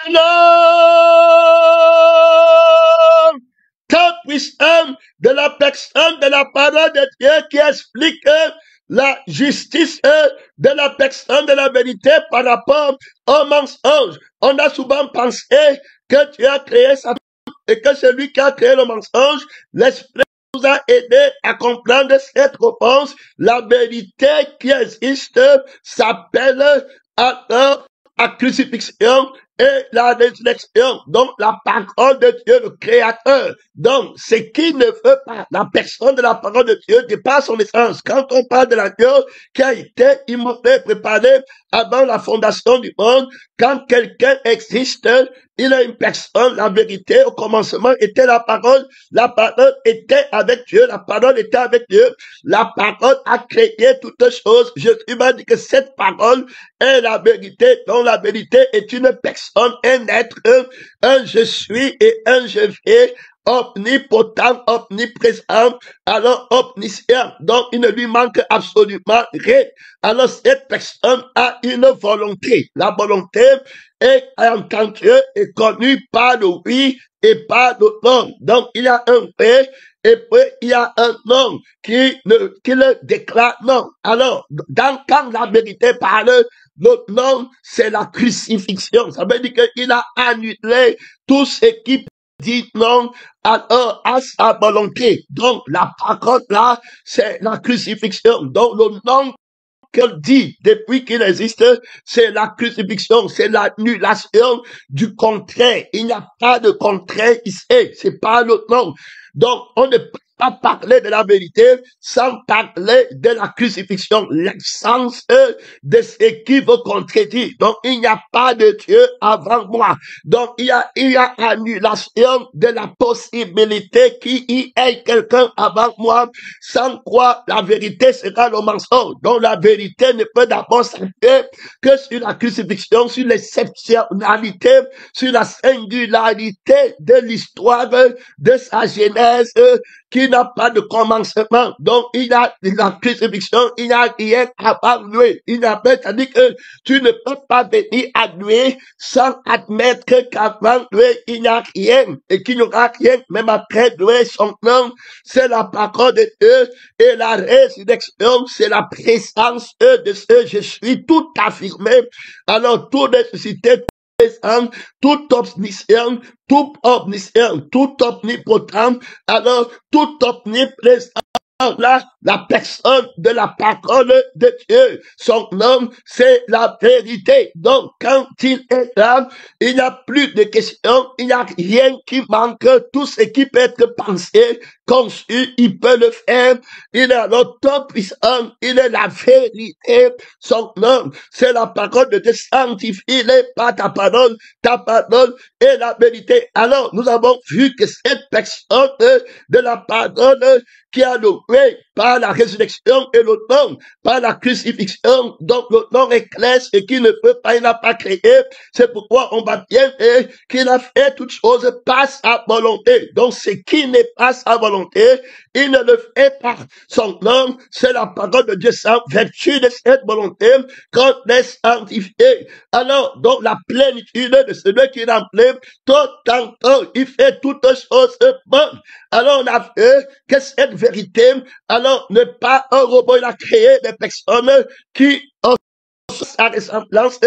Alors, tant puissant de la personne de la parole de Dieu qui explique la justice de la personne de la vérité par rapport au mensonge. On a souvent pensé que Dieu a créé ça et que celui qui a créé le mensonge, l'esprit nous a aidé à comprendre cette réponse. La vérité qui existe s'appelle alors la crucifixion et la résurrection. Donc, la parole de Dieu, le Créateur. Donc, ce qui ne veut pas, la personne de la parole de Dieu dépasse son essence. Quand on parle de la Dieu qui a été immolé, préparé avant la fondation du monde, quand quelqu'un existe, il est une personne, la vérité, au commencement était la parole était avec Dieu, la parole était avec Dieu, la parole a créé toutes choses. Jésus m'a dit que cette parole est la vérité, dont la vérité est une personne, un être, un je suis et un je vais, omnipotent, omniprésent, alors omniscient, donc il ne lui manque absolument rien. Alors cette personne a une volonté. La volonté est en tant que Dieu est connue par le oui et par le non. Donc il y a un oui et puis il y a un non qui le déclare non. Alors quand la vérité parle, le non c'est la crucifixion. Ça veut dire qu'il a annulé tout ce qui dit non à sa volonté. Donc, la parole là, c'est la crucifixion. Donc, le nom qu'elle dit depuis qu'il existe, c'est la crucifixion, c'est l'annulation du contraire. Il n'y a pas de contraire ici, c'est pas le nom. Donc, on ne peut pas parler de la vérité sans parler de la crucifixion, l'essence de ce qui veut contredire. Donc, il n'y a pas de Dieu avant moi. Donc, il y a annulation de la possibilité qu'il y ait quelqu'un avant moi, sans quoi la vérité sera le mensonge. Donc, la vérité ne peut d'abord s'appuyer que sur la crucifixion, sur l'exceptionnalité, sur la singularité de l'histoire de sa genèse, qui n'a pas de commencement. Donc, il y a la crucifixion, il n'y a rien avant lui. Il n'y a pas, c'est-à-dire que tu ne peux pas venir à lui sans admettre qu'avant lui, il n'y a rien et qu'il n'y aura rien, même après lui, son nom, c'est la parole de Dieu et la résurrection, c'est la présence de ce je suis tout affirmé. Alors, tout ressuscité, tout omniscient, tout omniscient, tout omnipotent, alors tout omniprésent. Là, la personne de la parole de Dieu, son nom, c'est la vérité. Donc, quand il est là, il n'y a plus de questions, il n'y a rien qui manque, tout ce qui peut être pensé, conçu, il peut le faire. Il est alors tout puissant, il est la vérité. Son nom, c'est la parole de Dieu. Sanctifie-les par ta parole est la vérité. Alors, nous avons vu que cette personne de la parole qui a loué par la résurrection et le nom, par la crucifixion, donc le nom est clair, ce qui ne peut pas, il n'a pas créé. C'est pourquoi on va bien dire qu'il a fait toutes choses par sa volonté. Donc, ce qui n'est pas sa volonté, il ne le fait pas. Son nom, c'est la parole de Dieu, sans vertu de cette volonté, qu'on est sanctifié. Alors, donc, la plénitude de celui qui remplit tout en tout, il fait toutes choses bonnes. Alors, on a vu que cette vérité, alors, n'est pas un robot, il a créé des personnes qui ont sa ressemblance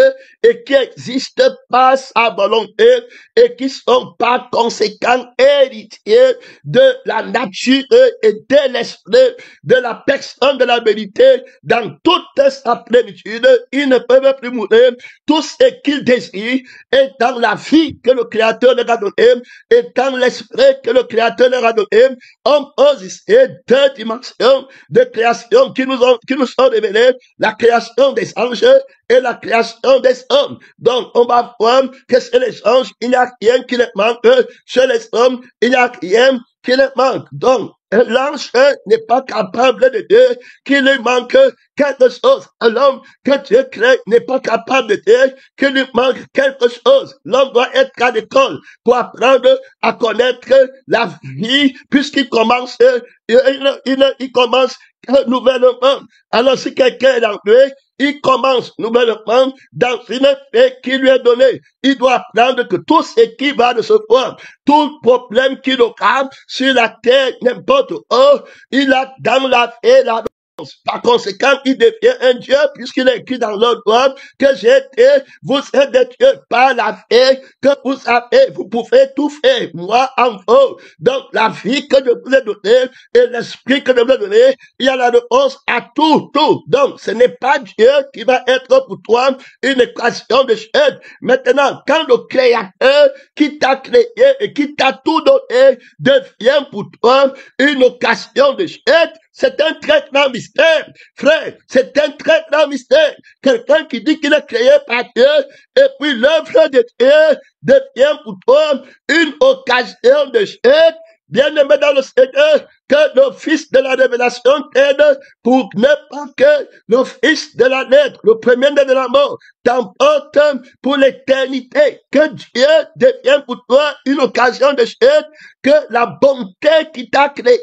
et qui existent par sa volonté et qui sont par conséquent héritiers de la nature et de l'esprit de la personne de la vérité dans toute sa plénitude. Ils ne peuvent plus mourir. Tout ce qu'ils désirent est dans la vie que le Créateur leur a donnée et dans l'esprit que le Créateur leur a donné. On pose ici deux dimensions de création qui nous sont révélées. La création des anges et la création des hommes. Donc, on va voir que chez les anges, il n'y a rien qui les manque. Chez les hommes, il n'y a rien qui les manque. Donc, l'ange n'est pas capable de dire qu'il lui manque quelque chose. L'homme que Dieu crée n'est pas capable de dire qu'il lui manque quelque chose. L'homme doit être à l'école pour apprendre à connaître la vie, puisqu'il commence, il commence un nouvel monde. Alors, si quelqu'un est dans lui, il commence nouvellement dans une paix qui lui est donnée. Il doit apprendre que tout ce qui va de ce point, tout problème qu'il aura sur la terre, n'importe où, il a dans la paix, la par conséquent, il devient un Dieu puisqu'il est écrit dans l'ordre que j'ai été, vous êtes des dieux par la fait que vous avez, vous pouvez tout faire, moi en vous. Donc, la vie que je vous ai donnée et l'esprit que je vous ai donné, il y a la réponse à tout. Donc, ce n'est pas Dieu qui va être pour toi une équation de chaîne. Maintenant, quand le Créateur qui t'a créé et qui t'a tout donné devient pour toi une occasion de chaîne, c'est un très grand mystère, frère. C'est un très grand mystère. Quelqu'un qui dit qu'il est créé par Dieu et puis l'œuvre de Dieu devient pour toi une occasion de chute. Bien-aimé dans le Seigneur, que le Fils de la révélation t'aide pour ne pas que le Fils de la lettre, le premier-né de la mort, t'emporte pour l'éternité. Que Dieu devienne pour toi une occasion de chute, que la bonté qui t'a créé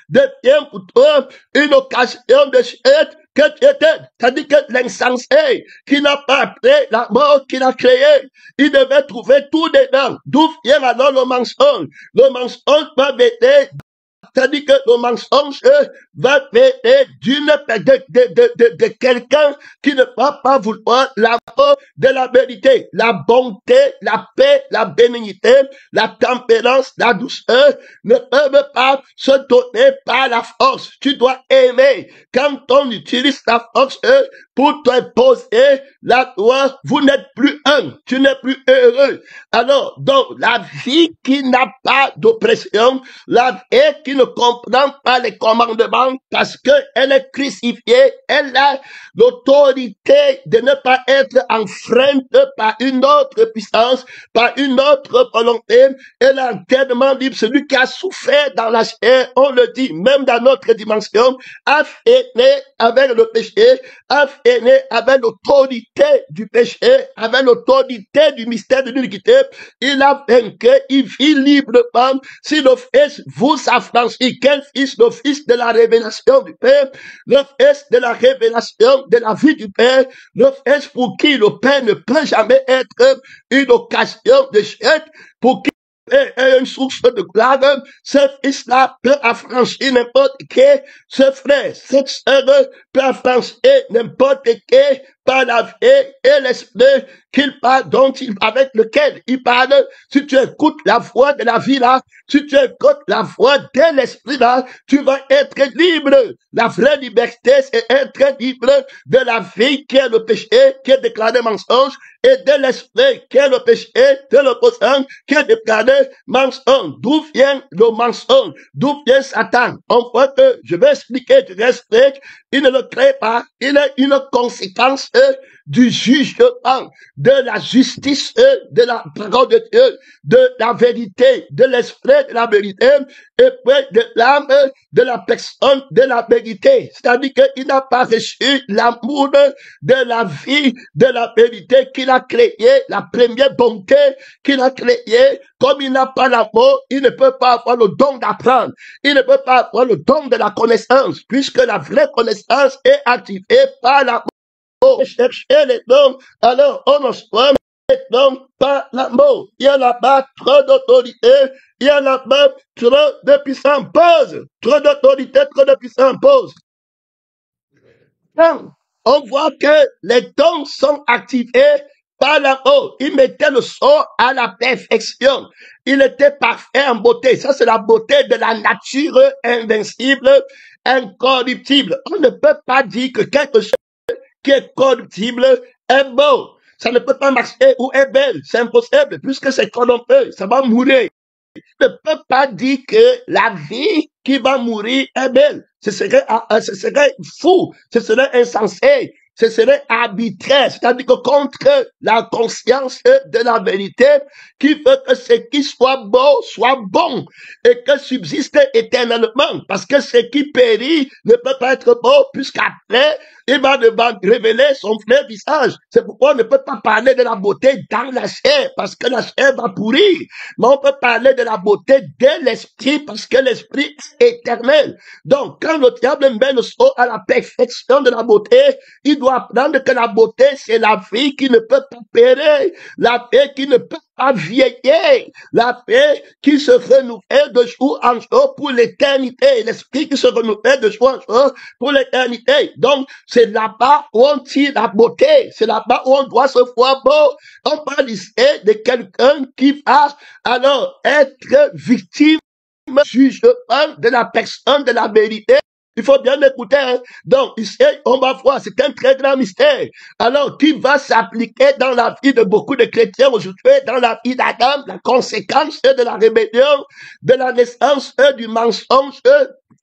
devienne pour toi une occasion de chute. Que Dieu t'aide. C'est-à-dire que l'insensé qui n'a pas appris la mort qu'il a créée, il devait trouver tout dedans. D'où vient alors le mensonge? Le mensonge va venir. C'est-à-dire que le mensonge va venir de quelqu'un qui ne va pas vouloir l'amour de la vérité, la bonté, la paix, la bénignité, la tempérance, la douceur ne peuvent pas se donner par la force. Tu dois aimer. Quand on utilise la force pour t'imposer la loi, vous n'êtes plus un, tu n'es plus heureux. Alors, donc, la vie qui n'a pas d'oppression, la vie qui ne comprend pas les commandements parce qu'elle est crucifiée, elle a l'autorité de ne pas être enfreinte par une autre puissance, par une autre volonté. Elle est entièrement libre. Celui qui a souffert dans la chair, on le dit, même dans notre dimension, a freiné avec le péché, a freiné avec l'autorité du péché, avec l'autorité du mystère de l'iniquité. Il a vaincu, il vit librement. Si le Fils vous affranchit, quel Fils? Le Fils de la révélation du Père, le Fils de la révélation de la vie du Père, le Fils pour qui le Père ne peut jamais être une occasion de chute, pour qui est une source de gloire. Ce fils-là peut affranchir n'importe qui. Ce frère, cette sœur peut affranchir n'importe qui par la vie et l'esprit qu'il parle, avec lequel il parle. Si tu écoutes la voix de la vie là, si tu écoutes la voix de l'esprit là, tu vas être libre. La vraie liberté, c'est être libre de la vie qui est le péché, qui est déclaré mensonge, et de l'esprit qui est le péché, de l'opposant qui est déclaré mensonge. D'où vient le mensonge? D'où vient Satan? On voit que, je vais expliquer, je l'explique, il ne le crée pas, il est une conséquence du jugement, de la justice, de la parole de Dieu, de la vérité, de l'esprit de la vérité, et puis de l'âme de la personne de la vérité. C'est-à-dire qu'il n'a pas reçu l'amour de la vie, de la vérité qu'il a créé, la première bonté qu'il a créée. Comme il n'a pas l'amour, il ne peut pas avoir le don d'apprendre. Il ne peut pas avoir le don de la connaissance, puisque la vraie connaissance est activée par l'amour. Chercher les dons, alors on ne soit les dons par l'amour. Il y a là-bas trop d'autorité, il y a là-bas trop de puissance. Pause. Trop d'autorité, trop de puissance. Pause. On voit que les dons sont activés par l'amour. Il mettait le sort à la perfection. Il était parfait en beauté. Ça, c'est la beauté de la nature invincible, incorruptible. On ne peut pas dire que quelque chose qui est corruptible est beau. Ça ne peut pas marcher ou est belle. C'est impossible puisque c'est corrompu. Ça va mourir. On ne peut pas dire que la vie qui va mourir est belle. Ce serait fou. Ce serait insensé. Ce serait arbitraire, c'est-à-dire que contre la conscience de la vérité, qui veut que ce qui soit beau soit bon et que subsiste éternellement, parce que ce qui périt ne peut pas être beau, puisqu'après, il va révéler son vrai visage. C'est pourquoi on ne peut pas parler de la beauté dans la chair, parce que la chair va pourrir. Mais on peut parler de la beauté de l'esprit, parce que l'esprit est éternel. Donc, quand le diable mène à la perfection de la beauté, il doit apprendre que la beauté, c'est la vie qui ne peut pas périr, la vie qui ne peut pas vieillir, la paix qui se renouvelle de jour en jour pour l'éternité, l'esprit qui se renouvelle de jour en jour pour l'éternité. Donc, c'est là-bas où on tire la beauté, c'est là-bas où on doit se voir beau. On parle ici de quelqu'un qui va alors être victime du jugement de la personne de la vérité. Il faut bien écouter. Hein? Donc, ici, on va voir, c'est un très grand mystère. Alors, qui va s'appliquer dans la vie de beaucoup de chrétiens aujourd'hui, dans la vie d'Adam, la conséquence de la rébellion, de la naissance du mensonge,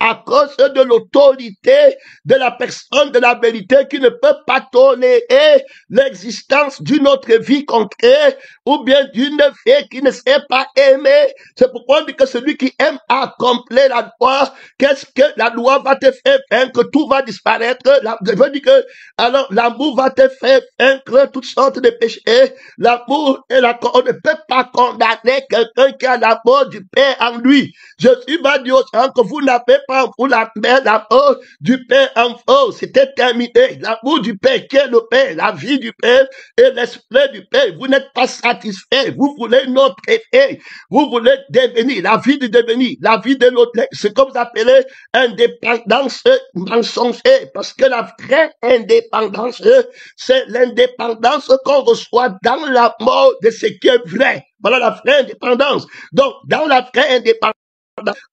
à cause de l'autorité de la personne de la vérité qui ne peut pas tolérer l'existence d'une autre vie contraire ou bien d'une vie qui ne sait pas aimer. C'est pourquoi on dit que celui qui aime accomplir la loi, qu'est-ce que la loi va te faire vaincre, tout va disparaître. Je veux dire que, alors, l'amour va te faire vaincre toutes sortes de péchés. L'amour et on ne peut pas condamner quelqu'un qui a l'amour du Père en lui. Jésus va dire aux gens que vous n'avez pas en vous l'amour du Père en vous. C'était terminé. L'amour du Père qui est le Père, la vie du Père et l'esprit du Père. Vous n'êtes pas satisfait. Vous voulez notre effet. Vous voulez devenir, la vie de devenir, la vie de l'autre. C'est comme vous appelez indépendance mensongère. Parce que la vraie indépendance, c'est l'indépendance qu'on reçoit dans la mort de ce qui est vrai. Voilà la vraie indépendance. Donc, dans la vraie indépendance,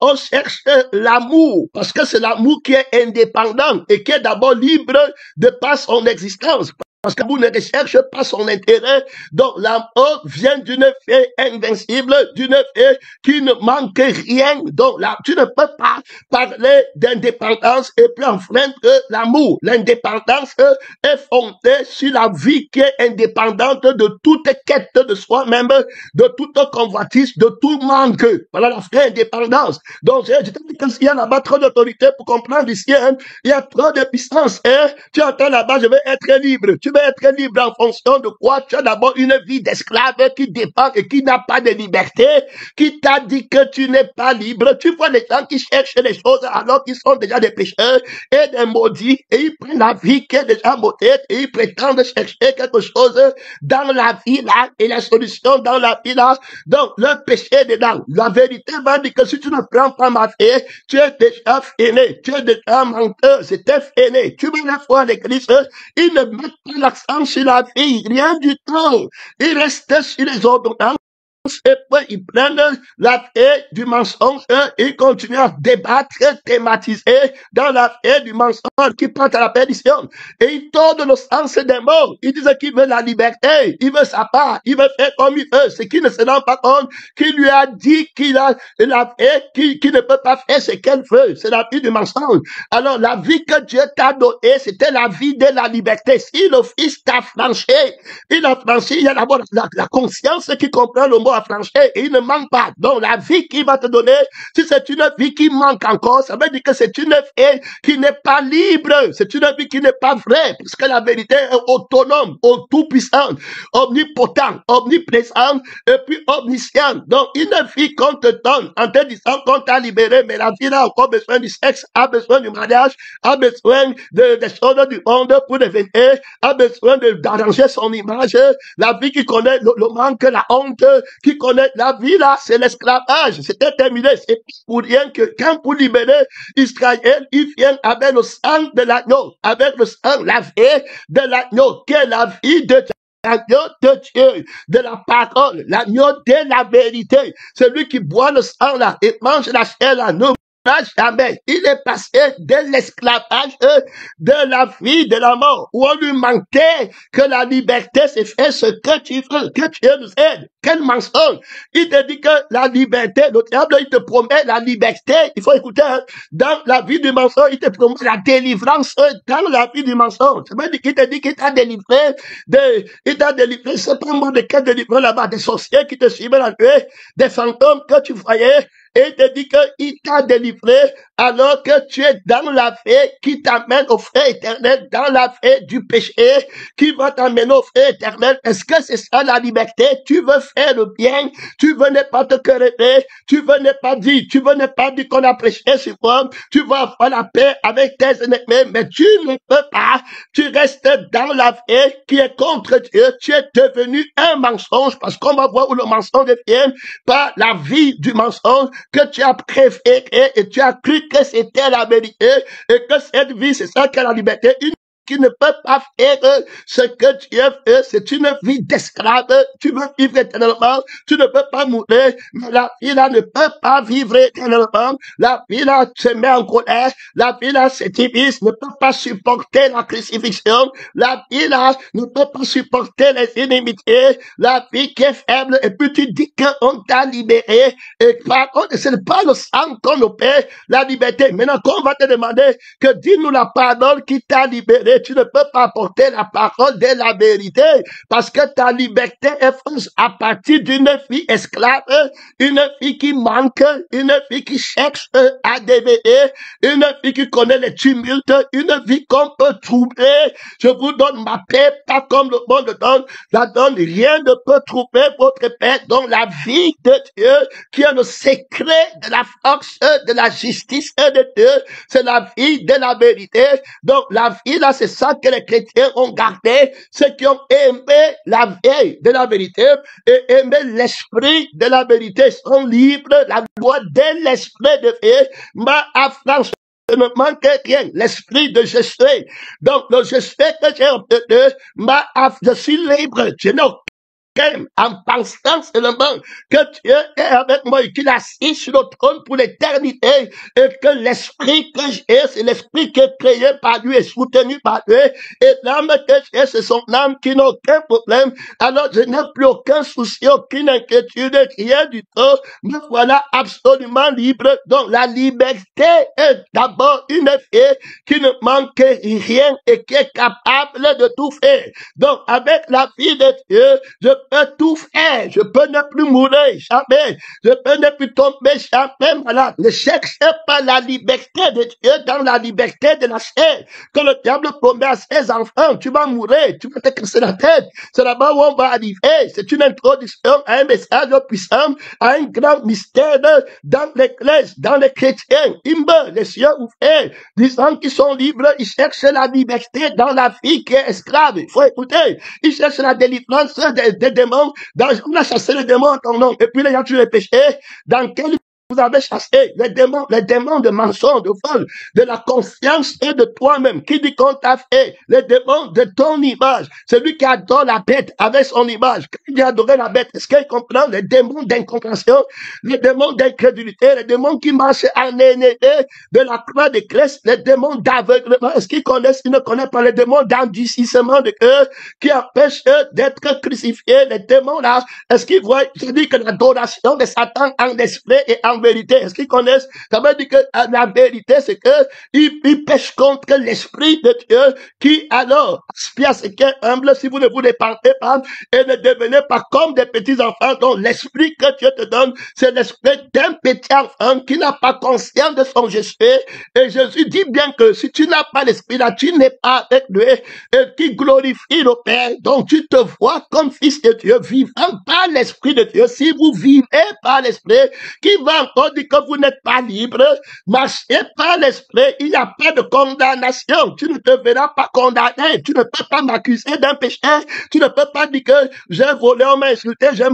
on cherche l'amour, parce que c'est l'amour qui est indépendant et qui est d'abord libre de par son existence. Parce que vous ne recherchez pas son intérêt. Donc, l'amour vient d'une fée invincible, d'une fée qui ne manque rien. Donc, là, tu ne peux pas parler d'indépendance et puis enfreindre l'amour. L'indépendance est fondée sur la vie qui est indépendante de toute quête de soi-même, de toute convoitise, de tout manque. Voilà la vraie indépendance. Donc, je te dis qu'il y a là-bas trop d'autorité pour comprendre ici. Hein, il y a trop de puissance. Hein, tu entends là-bas, je vais être libre. Tu veux être libre en fonction de quoi? Tu as d'abord une vie d'esclave qui dépend et qui n'a pas de liberté, qui t'a dit que tu n'es pas libre. Tu vois les gens qui cherchent les choses alors qu'ils sont déjà des pécheurs et des maudits et ils prennent la vie qui est déjà maudite et ils prétendent chercher quelque chose dans la vie là et la solution dans la vie là. Donc, le péché est dedans. La vérité va dire que si tu ne prends pas ma vie, tu es déjà fainé, tu es déjà menteur, c'était fainé. Tu veux la foi de Christ, ils ne mettent pas l'accent sur la vie, rien du tout. Ils restent sur les ordonnances. Et puis, ils prennent la paix du mensonge, ils continuent à débattre, thématiser dans la paix du mensonge qui porte à la perdition. Et ils tordent le sens des mots. Ils disent qu'il veut la liberté, il veut sa part, il veut faire comme il veut. Ce qui ne se rend pas compte, qui lui a dit qu'il a la paix, qui ne peut pas faire ce qu'elle veut. C'est la vie du mensonge. Alors, la vie que Dieu t'a donnée, c'était la vie de la liberté. Si le Fils t'a franchi, il a franchi, il y a d'abord la conscience qui comprend le mot affranchir et il ne manque pas. Donc la vie qu'il va te donner, si c'est une vie qui manque encore, ça veut dire que c'est une vie qui n'est pas libre, c'est une vie qui n'est pas vraie, parce que la vérité est autonome, tout-puissante, omnipotent, omniprésente et puis omnisciente. Donc une vie qu'on te donne en te disant qu'on t'a libéré, mais la vie a encore besoin du sexe, a besoin du mariage, a besoin des choses du monde pour devenir, a besoin d'arranger son image. La vie qui connaît le manque, la honte, qui connaît la vie là, c'est l'esclavage. C'était terminé. C'est pour rien que quand pour libérer Israël, il vient avec le sang de l'agneau, avec le sang, la vie de l'agneau, qui est la vie de l'agneau de Dieu, de la parole, l'agneau de la vérité. Celui qui boit le sang là et mange la chair là, ne jamais. Il est passé de l'esclavage, de la vie, de la mort, où on lui manquait que la liberté, c'est faire ce que tu veux, que Dieu nous aide. Quel mensonge! Il te dit que la liberté, le diable, il te promet la liberté. Il faut écouter, hein, dans la vie du mensonge, il te promet la délivrance dans la vie du mensonge. Ça veut dire qu'il te dit qu'il t'a délivré il t'a délivré, c'est pas moi de quel délivré là-bas, des sorciers qui te suivaient la nuit, des fantômes que tu voyais, Et il te dit qu'il t'a délivré alors que tu es dans la vie qui t'amène au feu éternel, dans la vie du péché qui va t'amener au feu éternel. Est-ce que c'est ça la liberté? Tu veux faire le bien, tu veux ne pas te quereller, tu veux ne pas dire, qu'on a prêché sur toi, tu veux avoir la paix avec tes ennemis, mais tu ne peux pas. Tu restes dans la vie qui est contre Dieu. Tu es devenu un mensonge parce qu'on va voir où le mensonge vient par la vie du mensonge que tu as préféré et tu as cru que c'était la vérité et que cette vie, c'est ça qu'est la liberté. Une qui ne peut pas faire ce que Dieu fait, c'est une vie d'esclave. Tu veux vivre éternellement, tu ne peux pas mourir, mais la vie là ne peut pas vivre éternellement. La vie là se met en colère, la vie là se divise, ne peut pas supporter la crucifixion, la vie là ne peut pas supporter les inimitiés, la vie qui est faible, et puis tu dis qu'on t'a libéré, et par contre, ce n'est pas le sang qu'on opère la liberté. Maintenant, quand on va te demander que dis-nous la parole qui t'a libéré, tu ne peux pas porter la parole de la vérité parce que ta liberté est fausse à partir d'une vie esclave, une vie qui manque, une vie qui cherche à devenir, une vie qui connaît les tumultes, une vie qu'on peut troubler. Je vous donne ma paix, pas comme le monde donne, la donne. Rien ne peut troubler votre paix dans la vie de Dieu qui est le secret de la force, de la justice de Dieu. C'est la vie de la vérité. Donc la vie là, c'est ça que les chrétiens ont gardé, ceux qui ont aimé la vie de la vérité et aimé l'esprit de la vérité sont libres. La loi de l'esprit de vie m'a affranchi. Je ne manque rien, l'esprit de je suis. Donc, le je suis que j'ai obtenu, je suis libre. Je n'ai en pensant seulement que Dieu est avec moi et qu'il est assis sur le trône pour l'éternité et que l'esprit que j'ai, c'est l'esprit qui est créé par lui et soutenu par lui et l'âme que j'ai, c'est son âme qui n'a aucun problème. Alors je n'ai plus aucun souci, aucune inquiétude, rien du tout. Me voilà absolument libre. Donc la liberté est d'abord une vie qui ne manque rien et qui est capable de tout faire. Donc avec la vie de Dieu, je peux tout faire, je peux ne plus mourir, jamais, je peux ne plus tomber, jamais malade. Ne cherchez pas la liberté de Dieu dans la liberté de la chair. Que le diable promet à ses enfants, tu vas mourir, tu vas te casser la tête. C'est là-bas où on va arriver. C'est une introduction à un message puissant, à un grand mystère dans l'église, dans les chrétiens. Imbe, les cieux ouverts, disant qu'ils sont libres, ils cherchent la liberté dans la vie qui est esclave. Il faut écouter. Ils cherchent la délivrance des démons. On a chassé les démons en ton nom. Et puis, les gens, tu les péchés. Dans quel vous avez chassé les démons de mensonge, de vol, de la confiance et de toi-même. Qui dit qu'on t'a fait? Les démons de ton image. Celui qui adore la bête avec son image. Quand il a adoré la bête, est-ce qu'il comprend les démons d'incompréhension, les démons d'incrédulité, les démons qui marchent en aîné de la croix de Christ, les démons d'aveuglement? Est-ce qu'ils connaissent? Ils ne connaissent pas les démons d'endurcissement de cœur qui empêchent d'être crucifiés. Les démons là, est-ce qu'ils voient? Je dis que l'adoration de Satan en esprit et en vérité, est-ce qu'ils connaissent? Ça veut dire que la vérité, c'est que ils pêchent contre l'esprit de Dieu qui alors aspire à ce qui est humble si vous ne vous répandez pas et ne devenez pas comme des petits enfants dont l'esprit que Dieu te donne, c'est l'esprit d'un petit enfant qui n'a pas conscience de son je suis. Et Jésus dit bien que si tu n'as pas l'esprit là, tu n'es pas avec lui et qui glorifie le Père. Donc tu te vois comme fils de Dieu, vivant par l'esprit de Dieu. Si vous vivez par l'esprit, qui va encore dire que vous n'êtes pas libre, marchez par l'esprit, il n'y a pas de condamnation. Tu ne te verras pas condamné. Tu ne peux pas m'accuser d'un péché. Tu ne peux pas dire que j'ai volé, on m'a insulté, j'ai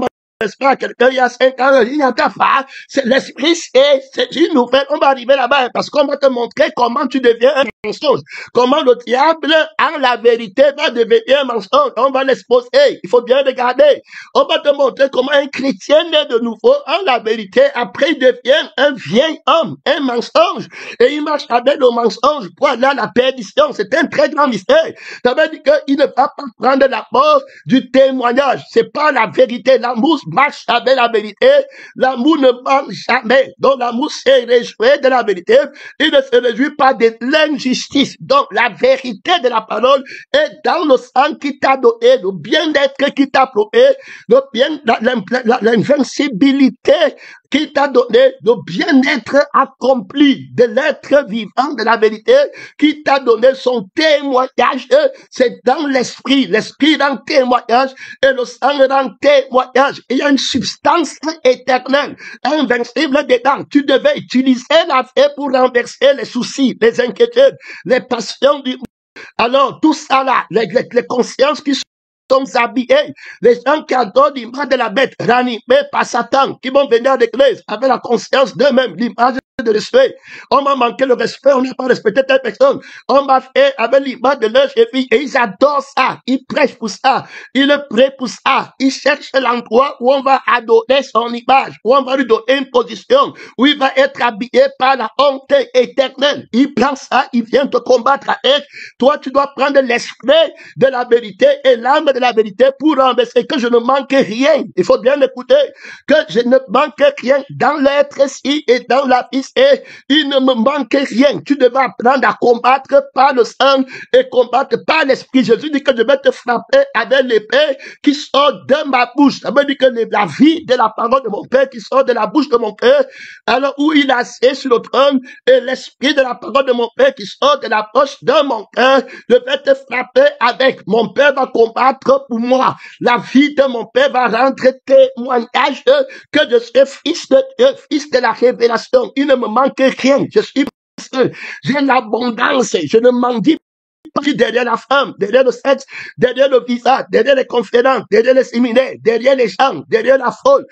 pas quelqu'un il y a 5 ans, il y a ta femme, c'est l'esprit, c'est une nouvelle, on va arriver là-bas, parce qu'on va te montrer comment tu deviens un mensonge, comment le diable, en la vérité, va devenir un mensonge, on va l'exposer, il faut bien regarder, on va te montrer comment un chrétien né de nouveau, en la vérité, après il devient un vieil homme, un mensonge, et il marche avec le mensonge pour aller à la perdition, c'est un très grand mystère, ça veut dire qu'il ne va pas prendre la mort du témoignage, c'est pas la vérité, l'amour marche avec la vérité, l'amour ne ment jamais. Donc l'amour se réjouit de la vérité, il ne se réjouit pas de l'injustice. Donc la vérité de la parole est dans le sang qui t'a donné, le bien-être qui t'a prouvé, le bien, l'invincibilité qui t'a donné le bien-être accompli de l'être vivant de la vérité, qui t'a donné son témoignage. C'est dans l'esprit rend témoignage et le sang rend témoignage. Il y a une substance éternelle, invincible dedans. Tu devais utiliser la foi pour renverser les soucis, les inquiétudes, les passions du monde. Alors, tout ça là, les consciences qui sont habillées, les gens qui adorent l'image de la bête, ranimés par Satan, qui vont venir à l'église avec la conscience d'eux-mêmes, l'image de respect. On m'a manqué le respect, on n'a pas respecté telle personne. On m'a fait avec l'image de leur cheville et ils adorent ça. Ils prêchent pour ça. Ils le prient pour ça. Ils cherchent l'endroit où on va adorer son image, où on va lui donner une position, où il va être habillé par la honte éternelle. Il prend ça, il vient te combattre avec. Toi, tu dois prendre l'esprit de la vérité et l'âme de la vérité pour renverser que je ne manque rien. Il faut bien écouter que je ne manque rien dans l'être-ci et dans la vie. Et il ne me manque rien. Tu devais apprendre à combattre par le sang et combattre par l'esprit. Jésus dit que je vais te frapper avec l'épée qui sort de ma bouche. Ça veut dire que la vie de la parole de mon Père qui sort de la bouche de mon cœur, alors où il a assis sur le trône, et l'esprit de la parole de mon Père qui sort de la poche de mon cœur, je vais te frapper avec. Mon Père va combattre pour moi. La vie de mon Père va rendre témoignage que je suis fils de Dieu, fils de la révélation. Il ne me manque rien. Je suis j'ai l'abondance. Je ne mendie pas derrière la femme, derrière le sexe, derrière le visa, derrière les conférences, derrière les séminaires, derrière les gens, derrière la foule,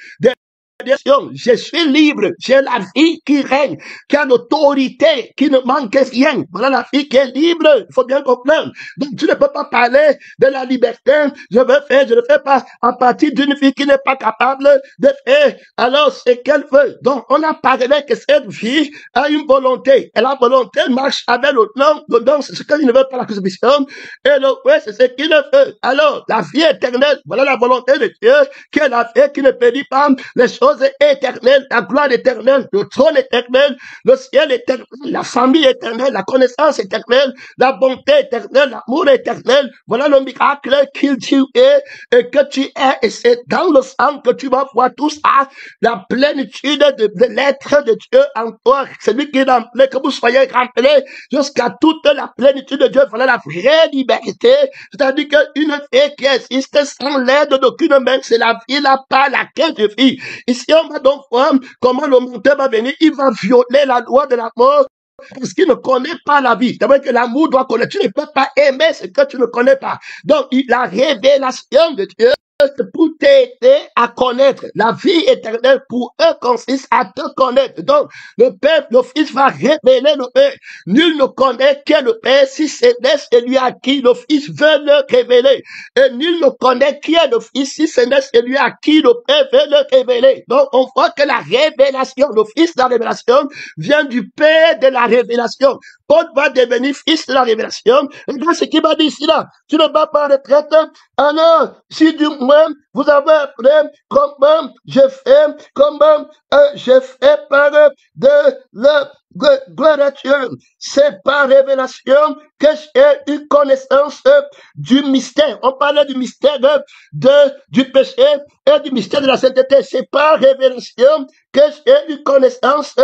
je suis libre, j'ai la vie qui règne, qui a l'autorité, qui ne manque rien. Voilà la vie qui est libre, il faut bien comprendre. Donc tu ne peux pas parler de la liberté, je ne le fais pas à partir d'une fille qui n'est pas capable de faire alors ce qu'elle veut. Donc on a parlé que cette fille a une volonté, et la volonté marche avec le nom, c'est ce qu'il ne veut pas la crucifixion, et le ouais, c'est ce qu'il veut. Alors la vie éternelle, voilà la volonté de Dieu, qui est la vie qui ne périt pas les choses éternelles, la gloire éternelle, le trône éternel, le ciel éternel, la famille éternelle, la connaissance éternelle, la bonté éternelle, l'amour éternel. Voilà le miracle qu'il tu es et que tu es. Et c'est dans le sang que tu vas voir tout ça, la plénitude de l'être de Dieu en toi. C'est lui qui est rempli, que vous soyez remplis jusqu'à toute la plénitude de Dieu. Voilà la vraie liberté. C'est-à-dire qu'une vie qui existe sans l'aide d'aucune main, c'est la vie là par laquelle je vis. Ici, on va donc voir comment le menteur va venir. Il va violer la loi de la mort parce qu'il ne connaît pas la vie. C'est vrai que l'amour doit connaître. Tu ne peux pas aimer ce que tu ne connais pas. Donc, la révélation de Dieu, pour t'aider à connaître la vie éternelle, pour eux consiste à te connaître. Donc, le Père, le Fils va révéler le Père. Nul ne connaît que le Père si c'est celui à qui le Fils veut le révéler. Et nul ne connaît qui est le Fils si c'est celui à qui le Père veut le révéler. Donc, on voit que la révélation, le Fils de la révélation, vient du Père de la révélation. Paul va devenir fils de la révélation. Regarde ce qu'il va dire ici là. Tu ne vas pas en retraite. Alors, si du moins vous avez appris comment je fais part de la gloire à Dieu. C'est par révélation que j'ai eu connaissance du mystère. On parlait du mystère du péché et du mystère de la sainteté. C'est par révélation que j'ai eu connaissance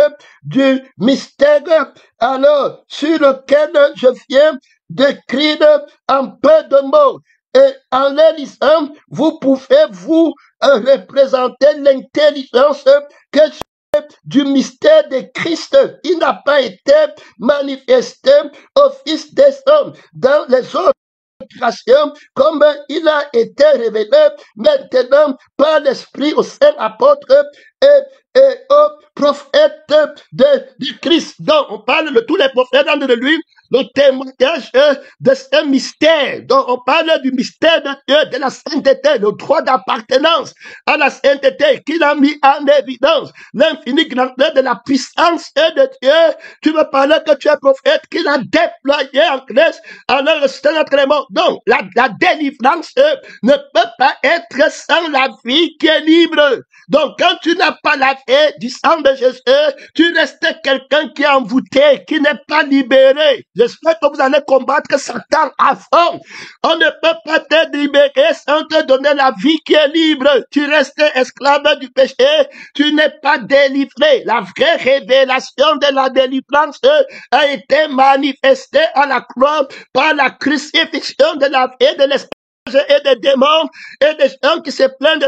du mystère, alors, sur lequel je viens d'écrire un peu de mots. Et en les lisant, vous pouvez vous représenter l'intelligence que j'ai du mystère de Christ. Il n'a pas été manifesté au Fils des hommes dans les autres créations, comme il a été révélé maintenant par l'Esprit aux saints apôtres et aux prophètes de Christ. Donc, on parle de tous les prophètes de lui, le témoignage de ce mystère. Donc, on parle du mystère de Dieu, de la sainteté, le droit d'appartenance à la sainteté qu'il a mis en évidence, l'infini grandeur de la puissance de Dieu. Tu me parles que tu es prophète qu'il a déployé en Grèce, alors le Seigneur entre les morts. Donc, la délivrance ne peut pas être sans la vie qui est libre. Donc, quand tu n'as pas la vie du sang de Jésus, tu restes quelqu'un qui est envoûté, qui n'est pas libéré. J'espère que vous allez combattre Satan à fond. On ne peut pas te libérer sans te donner la vie qui est libre. Tu restes esclave du péché. Tu n'es pas délivré. La vraie révélation de la délivrance a été manifestée à la croix par la crucifixion de la vie de l'esprit et des démons et des gens qui se plaignent de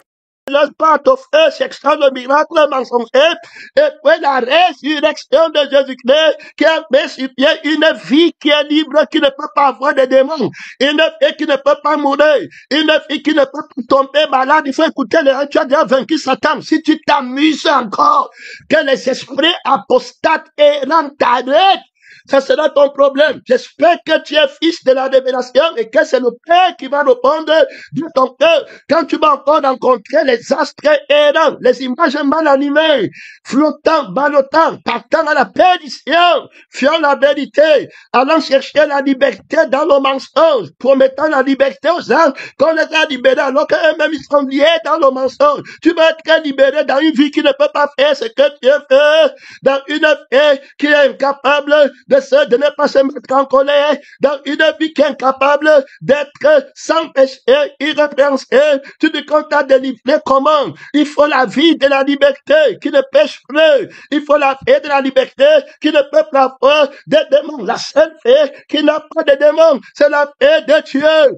leur part au feu, section de miracles mensongers, et puis la résurrection de Jésus-Christ qui a mis sur pied une vie qui est libre, qui ne peut pas avoir de démons, une vie qui ne peut pas mourir, une vie qui ne peut pas tomber malade. Il faut écouter les gens, tu as déjà vaincu Satan. Si tu t'amuses encore, que les esprits apostates errants t'arrêtent, ça sera ton problème. J'espère que tu es fils de la révélation et que c'est le Père qui va répondre de ton cœur. Quand tu vas encore rencontrer les astres errants, les images mal animées, flottant, ballottant, partant à la perdition, fuyant la vérité, allant chercher la liberté dans le mensonge, promettant la liberté aux gens qu'on les a libérés alors qu'eux-mêmes ils sont liés dans le mensonge. Tu vas être libéré dans une vie qui ne peut pas faire ce que tu as fait, dans une vie qui est incapable de ne pas se mettre en colère, dans une vie qui est incapable d'être sans péché, irrépréhensible. Tu dis qu'on t'a délivré comment? Il faut la vie de la liberté qui ne pêche plus. Il faut la vie de la liberté qui ne peut pas avoir des démons. La seule vie qui n'a pas de démons, c'est la vie de Dieu.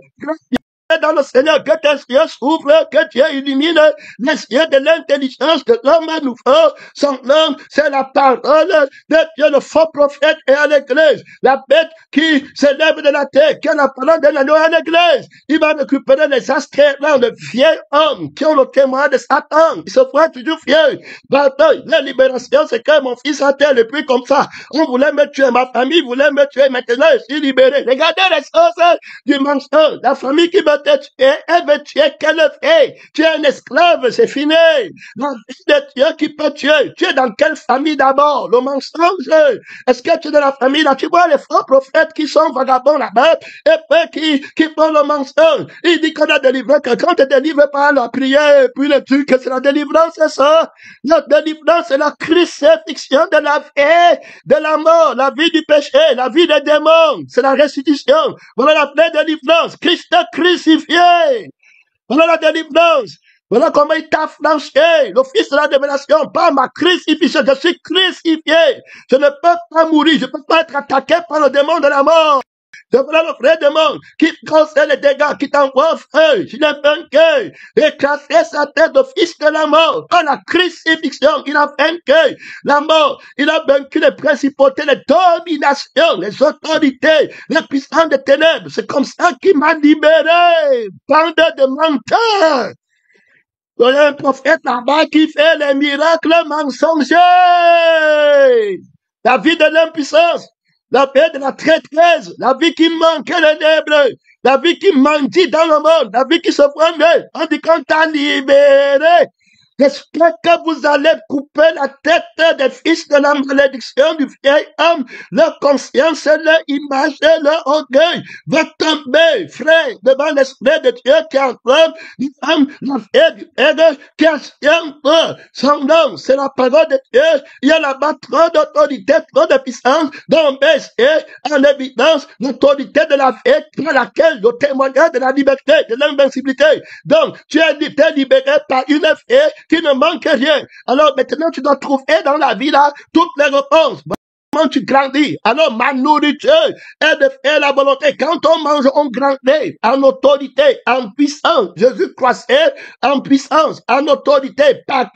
Dans le Seigneur, que tes yeux s'ouvrent, que Dieu illumine les yeux de l'intelligence de l'homme nouveau. Son nom, c'est la parole de Dieu, le faux prophète et à l'église. La bête qui s'élève de la terre, qui a la parole de l'agneau à l'église. Il va récupérer les astres de vieux hommes qui ont le témoin de Satan. Ils se font toujours vieux. La libération, c'est que mon fils a été le plus comme ça. On voulait me tuer, ma famille voulait me tuer. Maintenant, je suis libéré. Regardez les choses du mensonge. La famille qui me elle veut tuer, quelle fait? Tu es un esclave, c'est fini. La vie de Dieu qui peut tuer. Tu es dans quelle famille d'abord? Le mensonge. Est-ce que tu es dans la famille là? Tu vois les faux prophètes qui sont vagabonds là-bas et puis qui font le mensonge. Il dit qu'on a délivré quelqu'un, on te délivre par la prière et puis le truc, c'est la délivrance, c'est ça. La délivrance, c'est la crucifixion de la vie, de la mort, la vie du péché, la vie des démons. C'est la restitution. Voilà la vraie délivrance. Christ crucifié. Voilà la délivrance. Voilà comment il t'a flanché. Le fils de la révélation, par ma crucifixion, je suis crucifié. Je ne peux pas mourir. Je ne peux pas être attaqué par le démon de la mort. C'est voilà le vrai démon qui cause les dégâts, qui t'envoie au feu. Je l'ai vaincu. Écrasé sa tête au fils de la mort. Par la crucifixion, il a vaincu la mort. Il a vaincu les principautés, les dominations, les autorités, les puissances des ténèbres. C'est comme ça qu'il m'a libéré. Bande de menteurs. Il y a un prophète là-bas qui fait les miracles mensongers. La vie de l'impuissance. La paix de la traîtrise, la vie qui manque les ténèbres, la vie qui mendie dans le monde, la vie qui se prend, on dit qu'on t'a libéré. J'espère que vous allez couper la tête des fils de la malédiction du vieil homme. Leur conscience, leur image, leur orgueil va tomber, frère, devant l'esprit de Dieu qui enferme la fête du Père qui assume son nom. C'est la parole de Dieu. Il y a là-bas trop d'autorité, trop de puissance, dont est en évidence l'autorité de la fête par laquelle le témoignage de la liberté, de l'invincibilité. Donc, tu es libéré par une fête qui ne manque rien. Alors maintenant, tu dois trouver dans la vie là toutes les réponses. Comment tu grandis? Alors ma nourriture est de faire la volonté. Quand on mange, on grandit en autorité, en puissance. Jésus croissait en puissance, en autorité, par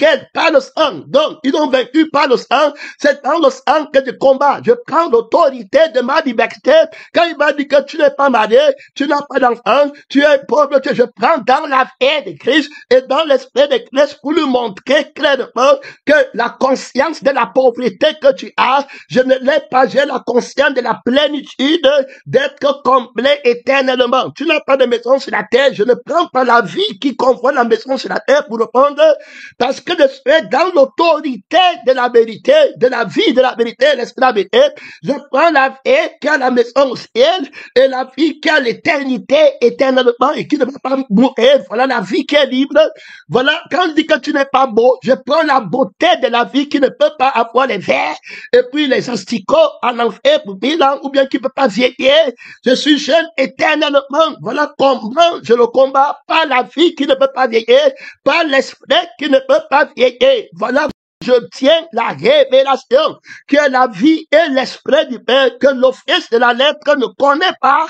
le sang. Donc, ils ont vaincu par le sang. C'est dans le sang que je combats. Je prends l'autorité de ma liberté. Quand il m'a dit que tu n'es pas marié, tu n'as pas d'enfant, tu es pauvre, je prends dans la vie de Christ et dans l'esprit de Christ pour lui montrer clairement que la conscience de la pauvreté que tu as, je ne l'ai pas, j'ai la conscience de la plénitude d'être complet éternellement. Tu n'as pas de maison sur la terre, je ne prends pas la vie qui convoit la maison sur la terre pour répondre, parce que je suis dans l'autorité de la vérité, de la vie de la vérité, l'esprit de la vérité. Je prends la vie qui a la maison au ciel et la vie qui a l'éternité éternellement et qui ne va pas mourir. Voilà la vie qui est libre. Voilà, quand je dis que tu n'es pas beau, je prends la beauté de la vie qui ne peut pas avoir les vers et puis les asticot en enfer pour 1000 ans, ou bien qui ne peut pas vieillir. Je suis jeune éternellement. Voilà comment je le combats, par la vie qui ne peut pas vieillir, par l'esprit qui ne peut pas vieillir. Voilà, je tiens la révélation que la vie et l'esprit du Père, que l'office de la lettre ne connaît pas,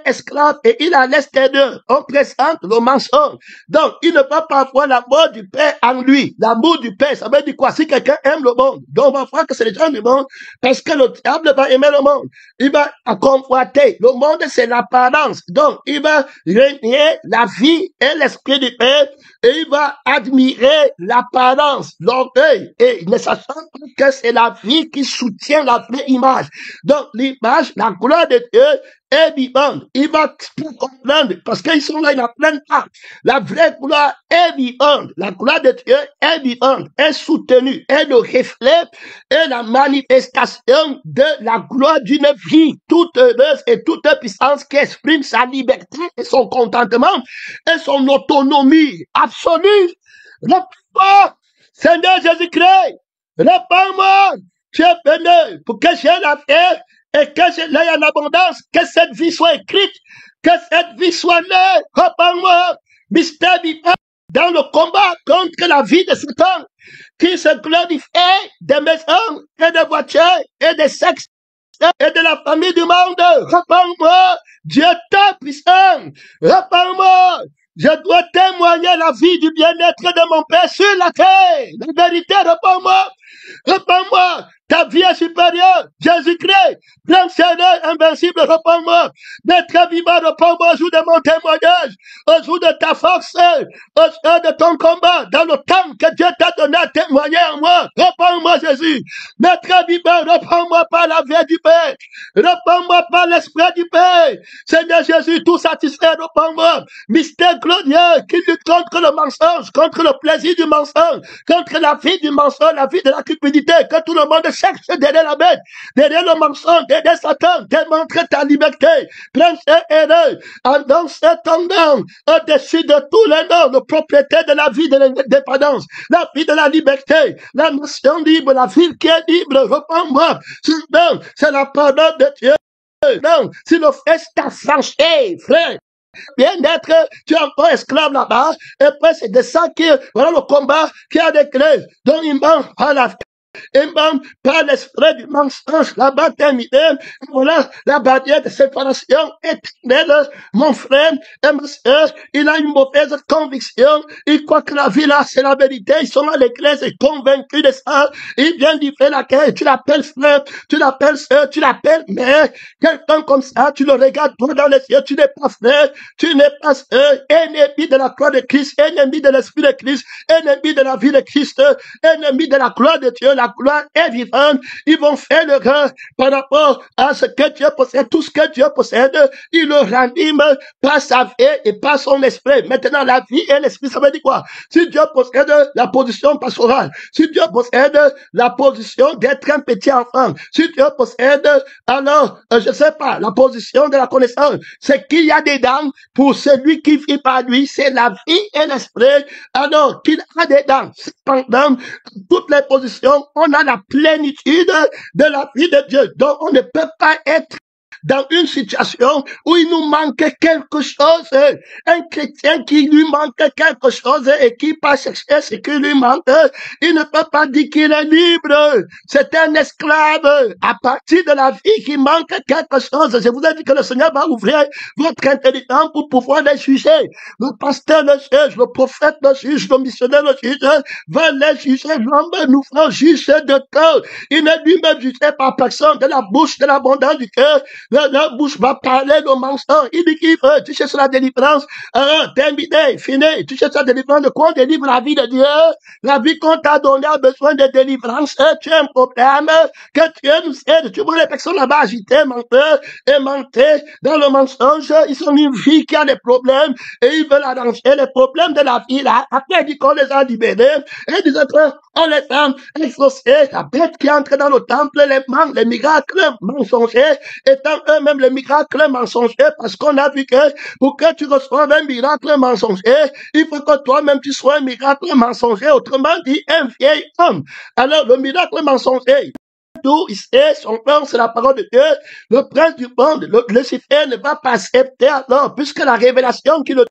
esclave et il a l'extérieur. On présente le mensonge. Donc, il ne peut pas avoir l'amour du Père en lui. L'amour du Père, ça veut dire quoi? Si quelqu'un aime le monde, donc on va voir que c'est les gens du monde, parce que le diable va aimer le monde. Il va convoiter. Le monde, c'est l'apparence. Donc, il va régner la vie et l'esprit du Père, et il va admirer l'apparence, l'orgueil, et ne sachant pas que c'est la vie qui soutient la vraie image. Donc, l'image, la gloire de Dieu, est vivante. Il va comprendre, parce qu'ils sont là, ils n'apprennent pas. La vraie gloire est vivante. La gloire de Dieu est vivante, est soutenue, est le reflet et la manifestation de la gloire d'une vie toute heureuse et toute puissance qui exprime sa liberté et son contentement et son autonomie absolue. Réponds, Seigneur Jésus-Christ, réponds-moi, tu es venu pour que j'ai la paix et que je l'aie en abondance, que cette vie soit écrite, que cette vie soit née. Réponds-moi, mystère vivant dans le combat contre la vie de Satan, qui se glorifie des maisons et des voitures et des sexes et de la famille du monde. Réponds-moi, Dieu est puissant. Réponds-moi, je dois témoigner la vie du bien-être de mon Père sur la terre. La vérité, réponds-moi. Réponds-moi, ta vie est supérieure. Jésus-Christ, plein Seigneur, invincible, réponds-moi. D'être vivant, réponds-moi au jour de mon témoignage, au jour de ta force, au jour de ton combat, dans le temps que Dieu t'a donné à témoigner en moi. Réponds-moi, Jésus. D'être vivant, réponds-moi par la vie du Père. Réponds-moi par l'esprit du Père. Seigneur Jésus, tout satisfait, réponds-moi. Mystère glorieux qui lutte contre le mensonge, contre le plaisir du mensonge, contre la vie du mensonge, la vie de la cupidité, que tout le monde cherche derrière la bête, derrière le mensonge, derrière Satan, démontre ta liberté. Prince et héros, en cet nom, au-dessus de tous les noms, le propriétaire de la vie de l'indépendance, la vie de la liberté, la nation libre, la ville qui est libre, réponds-moi. C'est la parole de Dieu. Non, si le fait t'a franchi, frère, bien-être, tu es encore esclave là-bas, et puis c'est de ça que, voilà le combat qui a des clés, dont il manque à la et même par l'esprit du mensonge, la baptême, voilà la barrière de séparation éternelle. Mon frère et ma soeur, il a une mauvaise conviction. Il croit que la vie là, c'est la vérité. Ils sont à l'église et convaincus de ça. Il vient lui faire la quête. Tu l'appelles frère, tu l'appelles soeur, tu l'appelles mère. Quelqu'un comme ça, tu le regardes droit dans les yeux. Tu n'es pas frère, tu n'es pas soeur. Ennemi de la croix de Christ, ennemi de l'esprit de Christ, ennemi de la vie de Christ, ennemi de la gloire de Dieu. La gloire est vivante. Ils vont faire le rang par rapport à ce que Dieu possède. Tout ce que Dieu possède, il le ranime par sa vie et par son esprit. Maintenant, la vie et l'esprit, ça veut dire quoi? Si Dieu possède la position pastorale, si Dieu possède la position d'être un petit enfant, si Dieu possède, alors, je sais pas, la position de la connaissance, c'est qu'il y a dedans pour celui qui vit par lui, c'est la vie et l'esprit, alors qu'il a dedans. Cependant, toutes les positions, on a la plénitude de la vie de Dieu. Donc, on ne peut pas être dans une situation où il nous manque quelque chose, un chrétien qui lui manque quelque chose et qui passe chercher ce qui lui manque, il ne peut pas dire qu'il est libre. C'est un esclave. À partir de la vie qui manque quelque chose, je vous ai dit que le Seigneur va ouvrir votre intelligence pour pouvoir les juger. Le pasteur le juge, le prophète le juge, le missionnaire le juge, va les juger. L'homme nous fera juger de tout. Il n'est lui-même jugé par personne. De la bouche de l'abondance du cœur, la bouche va parler de mensonge. Il dit qu'il veut, tu cherches la délivrance, terminé, fini. Tu cherches la délivrance de quoi? On délivre la vie de Dieu. La vie qu'on t'a donnée a besoin de délivrance. Tu as un problème, que Dieu nous aide. Tu vois les personnes là-bas agitées, menteurs et mentées dans le mensonge. Ils ont une vie qui a des problèmes et ils veulent arranger les problèmes de la vie là. Après, il dit qu'on les a libérés et des autres, on les a exaucés. La bête qui entre dans le temple, les miracles mensongers, étant eux-mêmes les miracles mensongers, parce qu'on a vu que pour que tu reçoives un miracle mensonger, il faut que toi-même tu sois un miracle mensonger, autrement dit un vieil homme. Alors le miracle mensonger, d'où il sait, son nom, c'est la parole de Dieu, le prince du monde, Lucifer ne va pas accepter alors, puisque la révélation qui le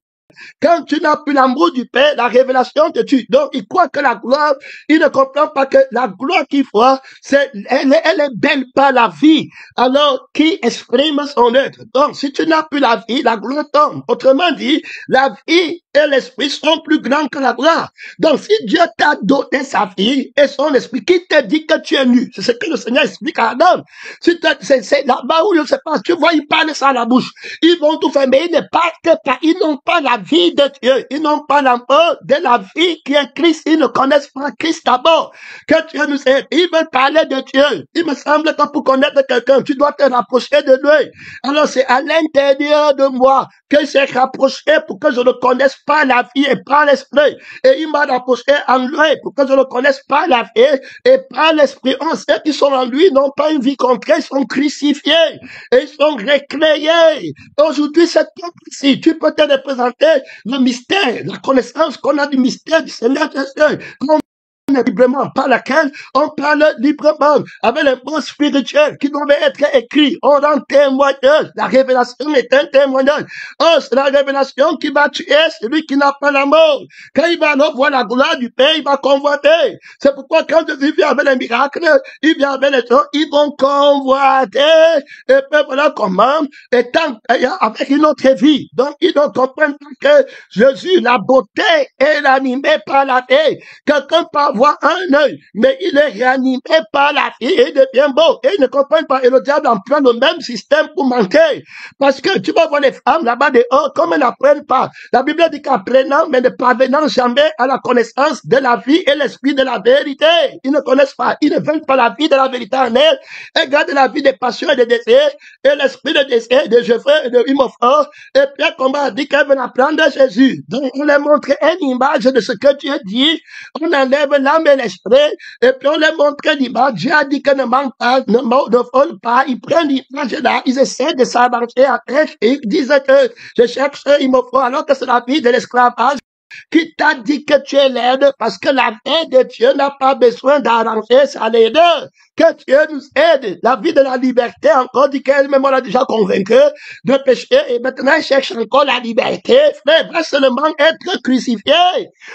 quand tu n'as plus l'amour du Père, la révélation te tue. Donc, il croit que la gloire, il ne comprend pas que la gloire qu'il voit, elle est belle par la vie. Alors, qui exprime son être. Donc, si tu n'as plus la vie, la gloire tombe. Autrement dit, la vie et l'esprit sont plus grands que la gloire. Donc, si Dieu t'a donné sa vie et son esprit, qui te dit que tu es nu? C'est ce que le Seigneur explique à Adam. C'est là-bas où je ne sais pas, tu vois, ils parlent ça à la bouche. Ils vont tout faire, mais ils ne parlent pas, ils n'ont pas la vie de Dieu. Ils n'ont pas l'amour de la vie qui est Christ. Ils ne connaissent pas Christ d'abord. Que Dieu nous aide. Ils veulent parler de Dieu. Il me semble que pour connaître quelqu'un, tu dois te rapprocher de lui. Alors c'est à l'intérieur de moi que j'ai rapproché pour que je ne connaisse pas la vie et pas l'esprit. Et il m'a rapproché en lui pour que je ne connaisse pas la vie et pas l'esprit. On sait qu'ils sont en lui, n'ont pas une vie concrète, ils sont crucifiés et ils sont récréés. Aujourd'hui, c'est toi ici. Tu peux te représenter le mystère, la connaissance qu'on a du mystère du Seigneur Jésus. Librement, par laquelle on parle librement, avec les mots spirituels qui doivent être écrits. On rend témoignage. La révélation est un témoignage. Oh, c'est la révélation qui va tuer celui qui n'a pas l'amour. Quand il va alors voir la gloire du Père, il va convoiter. C'est pourquoi quand Jésus vient avec les miracles, il vient avec les gens, ils vont convoiter. Et puis voilà comment, étant avec une autre vie. Donc, ils doivent comprendre que Jésus, la beauté est animée par la vie. Quelqu'un peut avoir un œil, mais il est réanimé par la vie et il devient beau. Et ils ne comprennent pas. Et le diable emploie le même système pour manquer. Parce que tu vas voir les femmes là-bas dehors, comme elles n'apprennent pas. La Bible dit qu'apprenant, mais ne parvenant jamais à la connaissance de la vie et l'esprit de la vérité. Ils ne connaissent pas. Ils ne veulent pas la vie de la vérité en elles. Ils gardent la vie des passions et des désirs et l'esprit des désirs, de Jéhovah et de Imofort. Et Pierre Combat dit qu'elles veulent apprendre Jésus. Donc, on leur montre une image de ce que Dieu dit. On enlève l'âme et l'esprit, et puis on leur montre l'image. Dieu a dit que ne manque pas, ne vole pas. Ils prennent l'image là, ils essaient de s'avancer après, et ils disent que je cherche, il me faut, alors que c'est la vie de l'esclavage. Qui t'a dit que tu es laide parce que la vie de Dieu n'a pas besoin d'arranger sa laideur. Que Dieu nous aide. La vie de la liberté, encore dit qu'elle-même on l'a déjà convaincu de pécher et maintenant elle cherche encore la liberté. Frère, va seulement être crucifié.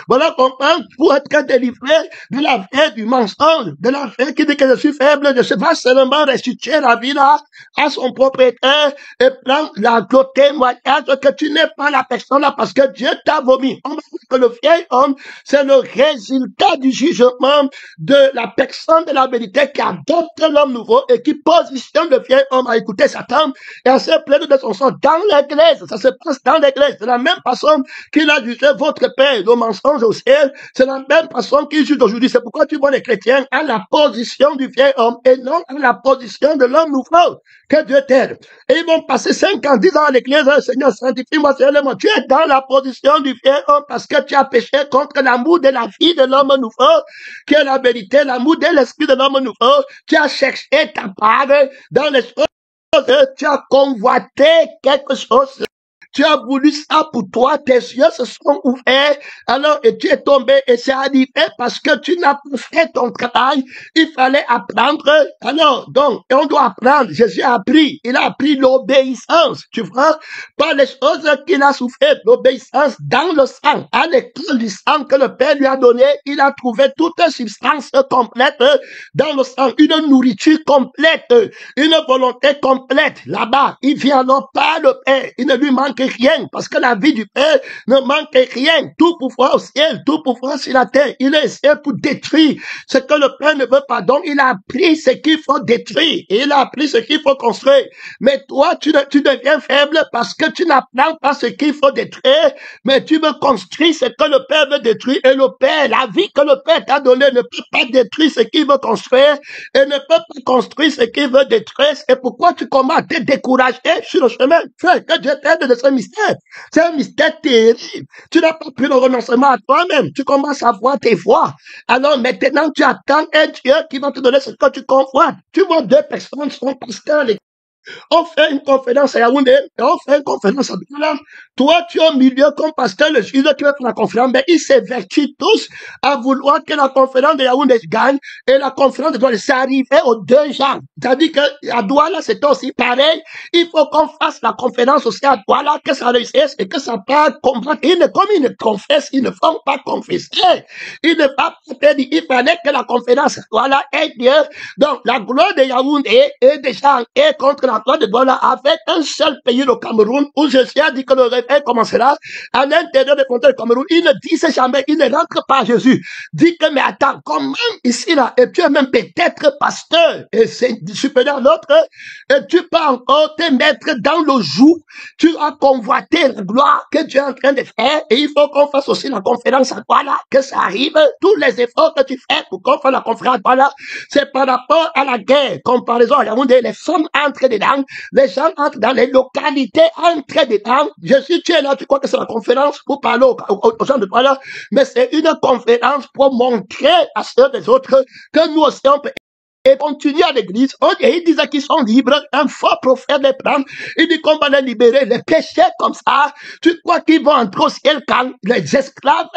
Voilà comment pour être délivré de la vie du mensonge, de la vie qui dit que je suis faible, je se va seulement restituer la vie là à son propriétaire et prendre le témoignage que tu n'es pas la personne là parce que Dieu t'a vomi. On que le vieil homme, c'est le résultat du jugement de la personne de la vérité qui adopte l'homme nouveau et qui positionne le vieil homme à écouter Satan et à se plaindre de son sang dans l'église. Ça se passe dans l'église. C'est la même personne qu'il a jugé votre père, le mensonge au ciel. C'est la même personne qui juge aujourd'hui. C'est pourquoi tu vois les chrétiens à la position du vieil homme et non à la position de l'homme nouveau. Que Dieu t'aide. Et ils vont passer 5 ans, 10 ans à l'église. Seigneur, sanctifie-moi, Seigneur. Tu es dans la position du vieil homme parce que tu as péché contre l'amour de la vie de l'homme nouveau, qui est la vérité, l'amour de l'esprit de l'homme nouveau. Tu as cherché ta part dans les choses, tu as convoité quelque chose. Tu as voulu ça pour toi, tes yeux se sont ouverts, alors et tu es tombé et c'est arrivé parce que tu n'as pas fait ton travail. Il fallait apprendre. Alors, donc, et on doit apprendre. Jésus a appris. Il a appris l'obéissance, tu vois, par les choses qu'il a souffert, l'obéissance dans le sang, à l'école du sang que le Père lui a donné. Il a trouvé toute substance complète dans le sang, une nourriture complète, une volonté complète. Là-bas, il vient alors par le Père. Il ne lui manque rien, parce que la vie du Père ne manque rien. Tout pouvoir au ciel, tout pouvoir sur la terre. Il est ici pour détruire ce que le Père ne veut pas. Donc, il a appris ce qu'il faut détruire. Et il a appris ce qu'il faut construire. Mais toi, tu deviens faible parce que tu n'apprends pas ce qu'il faut détruire, mais tu veux construire ce que le Père veut détruire. Et le Père, la vie que le Père t'a donnée ne peut pas détruire ce qu'il veut construire et ne peut pas construire ce qu'il veut détruire. C'est pourquoi tu commences à te décourager sur le chemin. Frère, que Dieu t'aide de ce mystère. C'est un mystère terrible. Tu n'as pas pris le renoncement à toi-même. Tu commences à voir tes voies. Alors maintenant, tu attends un Dieu qui va te donner ce que tu convoites. Tu vois 2 personnes sont pasteurs. On fait une conférence à Yaoundé, et on fait une conférence à Douala. Toi, tu es au milieu comme pasteur, le juge qui va faire la conférence, mais ils s'évertuent tous à vouloir que la conférence de Yaoundé gagne et la conférence de Douala, c'est arrivé aux deux gens. C'est-à-dire qu'à Douala, c'est aussi pareil. Il faut qu'on fasse la conférence aussi à Douala, que ça réussisse et que ça pas comprendre. Comme ils ne confessent, ils ne font pas confesser. Ils ne pas dire, il fallait que la conférence, voilà, ait Dieu. Donc, la gloire de Yaoundé est déjà et contre la gloire de Douala avec un seul pays, le Cameroun, où Jésus a dit que le réveil commencera à l'intérieur des frontières du Cameroun. Il ne disent jamais, il ne rentre pas à Jésus. Dit que, mais attends, comment ici, là, et tu es même peut-être pasteur, et c'est supérieur à l'autre, et tu peux encore te mettre dans le joug, tu as convoité la gloire que tu es en train de faire, et il faut qu'on fasse aussi la conférence à Douala, que ça arrive, tous les efforts que tu fais pour qu'on fasse la conférence à Douala, c'est par rapport à la guerre, comparaison à Yaoundé, les femmes entrent dedans, les gens entrent dans les localités, entrent dedans. Jésus, tu es là, tu crois que c'est la conférence pour parler aux gens de Douala, mais c'est une conférence pour montrer à ceux des autres que nous aussi on peut et continue à l'église. Et ils disent qu'ils sont libres. Un faux prophète les prend. Il dit qu'on va les libérer. Les péchés comme ça. Tu crois qu'ils vont entrer au ciel quand les esclaves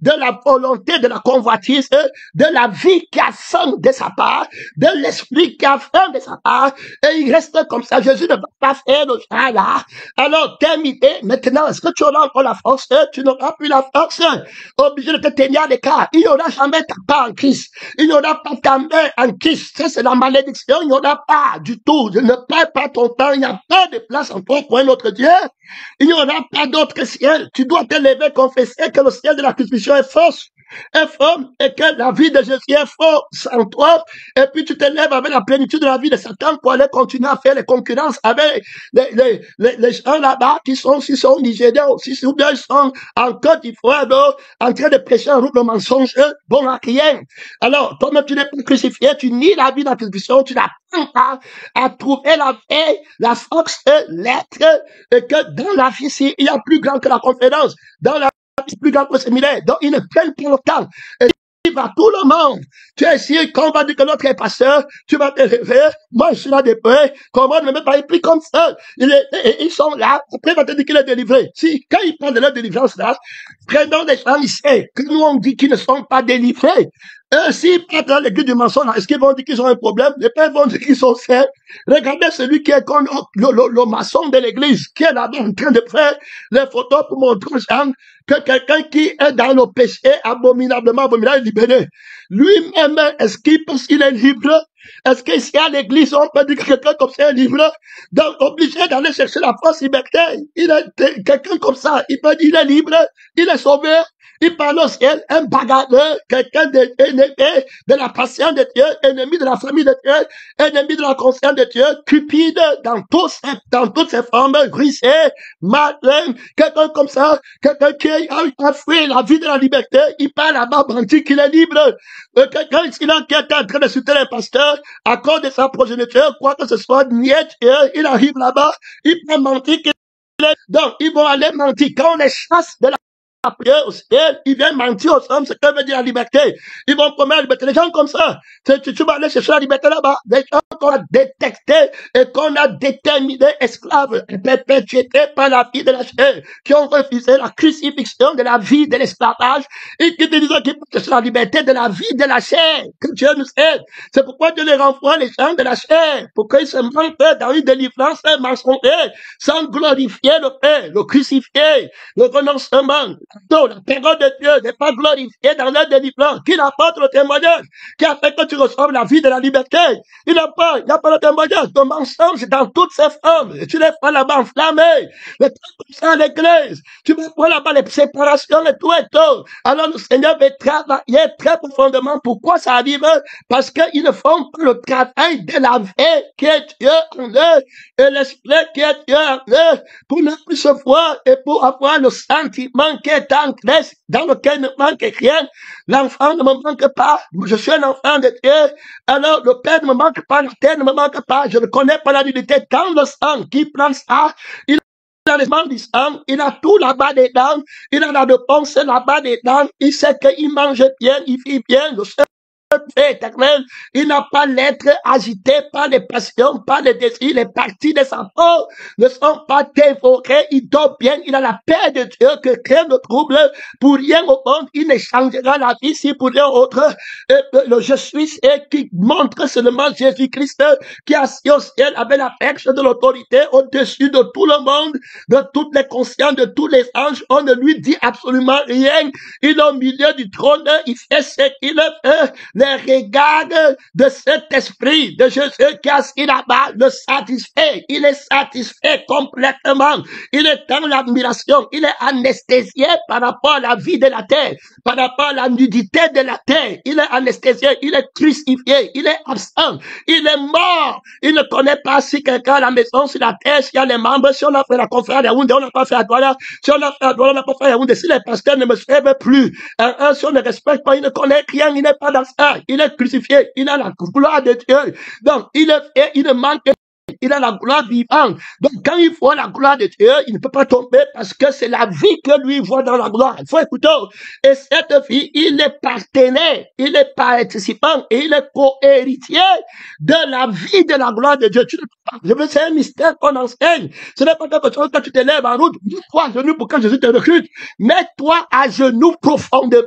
de la volonté, de la convoitise, de la vie qui a faim de sa part, de l'esprit qui a faim de sa part, et ils restent comme ça. Jésus ne va pas faire le genre là. Alors, terminé. Maintenant, est-ce que tu auras encore la force? Tu n'auras plus la force. Obligé de te tenir à l'écart. Il n'y aura jamais ta part en Christ. Il n'y aura pas ta main en Christ. Ça, c'est la malédiction. Il n'y en a pas du tout. Ne perds pas ton temps. Il n'y a pas de place en toi pour un autre Dieu. Il n'y aura pas d'autre ciel. Tu dois te lever, confesser que le ciel de la crucifixion est fausse. Est faux, et que la vie de Jésus est fausse en toi, et puis tu te lèves avec la plénitude de la vie de Satan pour aller continuer à faire les concurrences avec les gens là-bas qui sont, s'ils sont nigériens, si ils sont en Côte d'Ivoire, en train de prêcher un route de mensonge, bon à rien. Alors, toi-même, tu n'es pas crucifié, tu nies la vie de la crucifixion, tu n'apprends pas à trouver la paix, la force, l'être, et que dans la vie, il y a plus grand que la conférence. Dans la plus grand que le séminaire. Donc, ils ne prennent pas le temps. Et il va tout le monde. Tu es ici, quand on va dire que l'autre est pasteur, tu vas te lever. Moi, je suis là de près. Comment ne me pas pris comme ça? Ils sont là. Après, il va te dire qu'il est délivré. Si, quand ils parlent de leur délivrance là, prenons des gens ici, que nous on dit qu'ils ne sont pas délivrés. S'ils partent dans l'église du mensonge, est-ce qu'ils vont dire qu'ils ont un problème? Les pères vont dire qu'ils sont sains. Regardez celui qui est comme le maçon de l'église, qui est là-bas en train de faire les photos pour montrer aux gens que quelqu'un qui est dans le péché abominablement abominable est libéré. Lui-même, est-ce qu'il pense qu'il est libre? Est-ce qu'ici à l'église, on peut dire que quelqu'un comme ça est libre? Donc, obligé d'aller chercher la fausse liberté. Il est quelqu'un comme ça, il peut dire qu'il est libre, il est sauvé. Il parle au ciel, un bagarreur, quelqu'un d'ennemi de la patience de Dieu, ennemi de la famille de Dieu, ennemi de la conscience de Dieu, cupide dans toutes ses formes, grisé, malin, quelqu'un comme ça, quelqu'un qui a fui la vie de la liberté, il parle là-bas, bandit qu'il est libre. Quelqu'un ici là qui est en train de soutenir un pasteur, à cause de sa progéniture, quoi que ce soit, niet, il arrive là-bas, il peut mentir qu'il est, donc ils vont aller mentir. Quand on les chasse de la prière au ciel, ils viennent mentir aux hommes, ce que veut dire la liberté. Ils vont promettre la liberté. Les gens comme ça, tu vas aller chercher la liberté là-bas. Les gens qu'on a détectés et qu'on a déterminés esclaves et perpétués par la vie de la chair, qui ont refusé la crucifixion de la vie de l'esclavage et qui te disent qu'ils peuvent chercher la liberté de la vie de la chair. Que Dieu nous aide. C'est pourquoi Dieu les renvoie les gens de la chair, pour qu'ils se montrent dans une délivrance mensongère, sans glorifier le Père, le crucifier, le renoncement. Donc, la parole de Dieu n'est pas glorifiée dans leur délivrance. Qui apporte le témoignage? Qui a fait que tu reçoives la vie de la liberté? Il n'y a pas le témoignage. Ton mensonge dans toutes ses formes. Et tu les prends là-bas enflammés. Les trucs comme ça à l'église. Tu me prends là-bas les séparations et tout et tout. Alors, le Seigneur veut travailler très profondément. Pourquoi ça arrive? Parce qu'ils ne font pas le travail de la vie qui est Dieu en eux. Et l'esprit qui est Dieu en eux. Pour ne plus se voir et pour avoir le sentiment qui est en Christ, dans lequel ne manque rien. L'enfant ne me manque pas. Je suis un enfant de Dieu. Alors, le Père ne me manque pas, la terre ne me manque pas. Je ne connais pas la nudité. Quand le sang qui prend ça, il a les mains du sang, il a tout là-bas dedans, il a la réponse là-bas dedans, il sait qu'il mange bien, il vit bien, le éternel, il n'a pas l'être agité par les passions, par les désirs, les parties de sa peau ne sont pas dévorées, il dort bien, il a la paix de Dieu que crée le trouble, pour rien au monde, il ne changera la vie si pour rien autre, le je suis et qui montre seulement Jésus-Christ qui assis au ciel avec la perche de l'autorité au-dessus de tout le monde, de toutes les consciences, de tous les anges, on ne lui dit absolument rien, il est au milieu du trône, il fait ce qu'il fait, les regards de cet esprit de Jésus qui est assis là-bas le satisfait. Il est satisfait complètement. Il est dans l'admiration. Il est anesthésié par rapport à la vie de la terre, par rapport à la nudité de la terre. Il est anesthésié. Il est crucifié. Il est absent. Il est mort. Il ne connaît pas si quelqu'un à la maison, sur la terre, s'il y a les membres, si on a fait la conférence à Yaoundé, on n'a pas fait à Douala. Si on a fait à Douala, on n'a pas fait à Yaoundé. Si les pasteurs ne me suivent plus, si on ne respecte pas, il ne connaît rien. Il n'est pas dans ça. Il est crucifié, il a la gloire de Dieu. Donc, il ne manque, il a la gloire vivante. Donc, quand il voit la gloire de Dieu, il ne peut pas tomber parce que c'est la vie que lui voit dans la gloire. Il faut écouter. Et cette vie, il est partenaire, il est participant et il est co-héritier de la vie de la gloire de Dieu. Tu ne peux pas. Je veux, c'est un mystère qu'on enseigne. Ce n'est pas quelque chose quand tu te lèves en route. Mets-toi à genoux pour que Jésus te recrute. Mets-toi à genoux profondément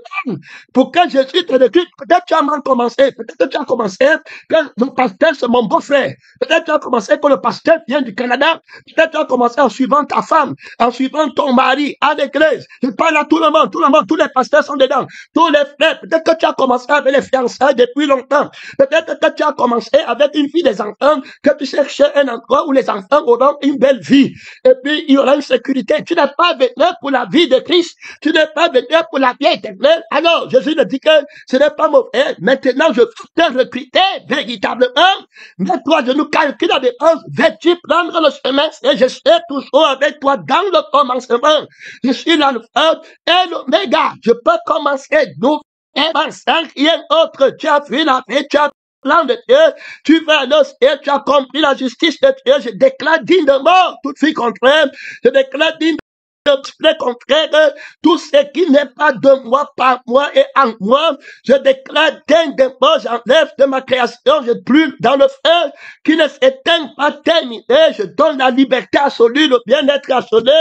pour que Jésus te recrute. Peut-être tu as mal commencé. Peut-être que tu as commencé que le pasteur, c'est mon beau-frère. Peut-être que tu as commencé que le pasteur vient du Canada. Peut-être que tu as commencé en suivant ta femme, en suivant ton mari à l'église. Je parle à tout le monde, tous les pasteurs sont dedans. Tous les frères. Peut-être que tu as commencé avec les fiançailles depuis longtemps. Peut-être que tu as commencé avec une fille des enfants, que tu cherchais un endroit où les enfants auront une belle vie. Et puis, il y aura une sécurité. Tu n'es pas venu pour la vie de Christ. Tu n'es pas venu pour la vie éternelle. Alors, Jésus ne dit que ce n'est pas mauvais. Maintenant, je veux te recruter véritablement. Mets-toi à genoux, calcule la dépense. Vais-tu prendre le chemin? Et je serai toujours avec toi dans le commencement. Je suis l'alpha et l'oméga. Je peux commencer d'où et sans rien autre. Tu as vu la vie, tu as plan de Dieu, tu vas aller et tu as compris la justice de Dieu. Je déclare digne de mort, toute fille contraire. Je déclare digne le contraire, tout ce qui n'est pas de moi, par moi et en moi, je déclare digne de mort, j'enlève de ma création, je brûle dans le feu, qui ne s'éteint pas terminé, je donne la liberté absolue, le bien-être absolu,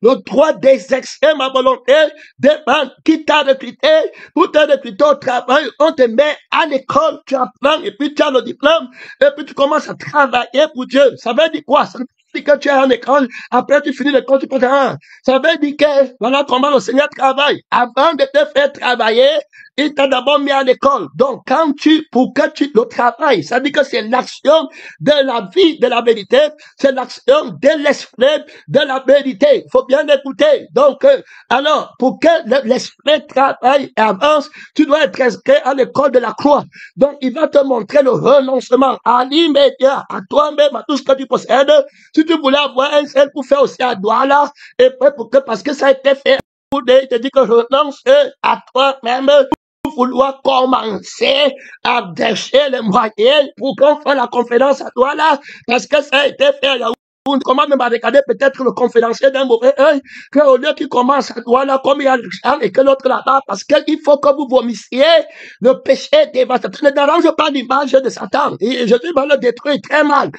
le droit d'exercer ma volonté, dépend qui t'a recruté, pour te recruter au travail, on te met à l'école, tu apprends, et puis tu as le diplôme, et puis tu commences à travailler pour Dieu. Ça veut dire quoi? Ça veut dire que tu es en école, après tu finis l'école, tu peux dire, ça veut dire que, voilà comment le Seigneur travaille. Avant de te faire travailler, il t'a d'abord mis à l'école. Donc, pour que tu le travailles, ça veut dire que c'est l'action de la vie, de la vérité, c'est l'action de l'esprit, de la vérité. Il faut bien l'écouter. Donc, alors, pour que l'esprit travaille et avance, tu dois être inscrit à l'école de la croix. Donc, il va te montrer le renoncement à l'immédiat, à toi-même, à tout ce que tu possèdes. Si tu voulais avoir un seul pour faire aussi à Douala, et parce que ça a été fait, il te dit que je renonce à toi-même, pour vouloir commencer à déchirer les moyens pour qu'on fasse la conférence à Douala, parce que ça a été fait là. Comment même regarder peut-être le conférencier d'un mauvais œil, qu'au lieu qu'il commence à Douala comme il y a l'argent et que l'autre là-bas, parce qu'il faut que vous vomissiez le péché dévastateur. Ne dérange pas l'image de Satan. Et Jésus va le détruire très mal.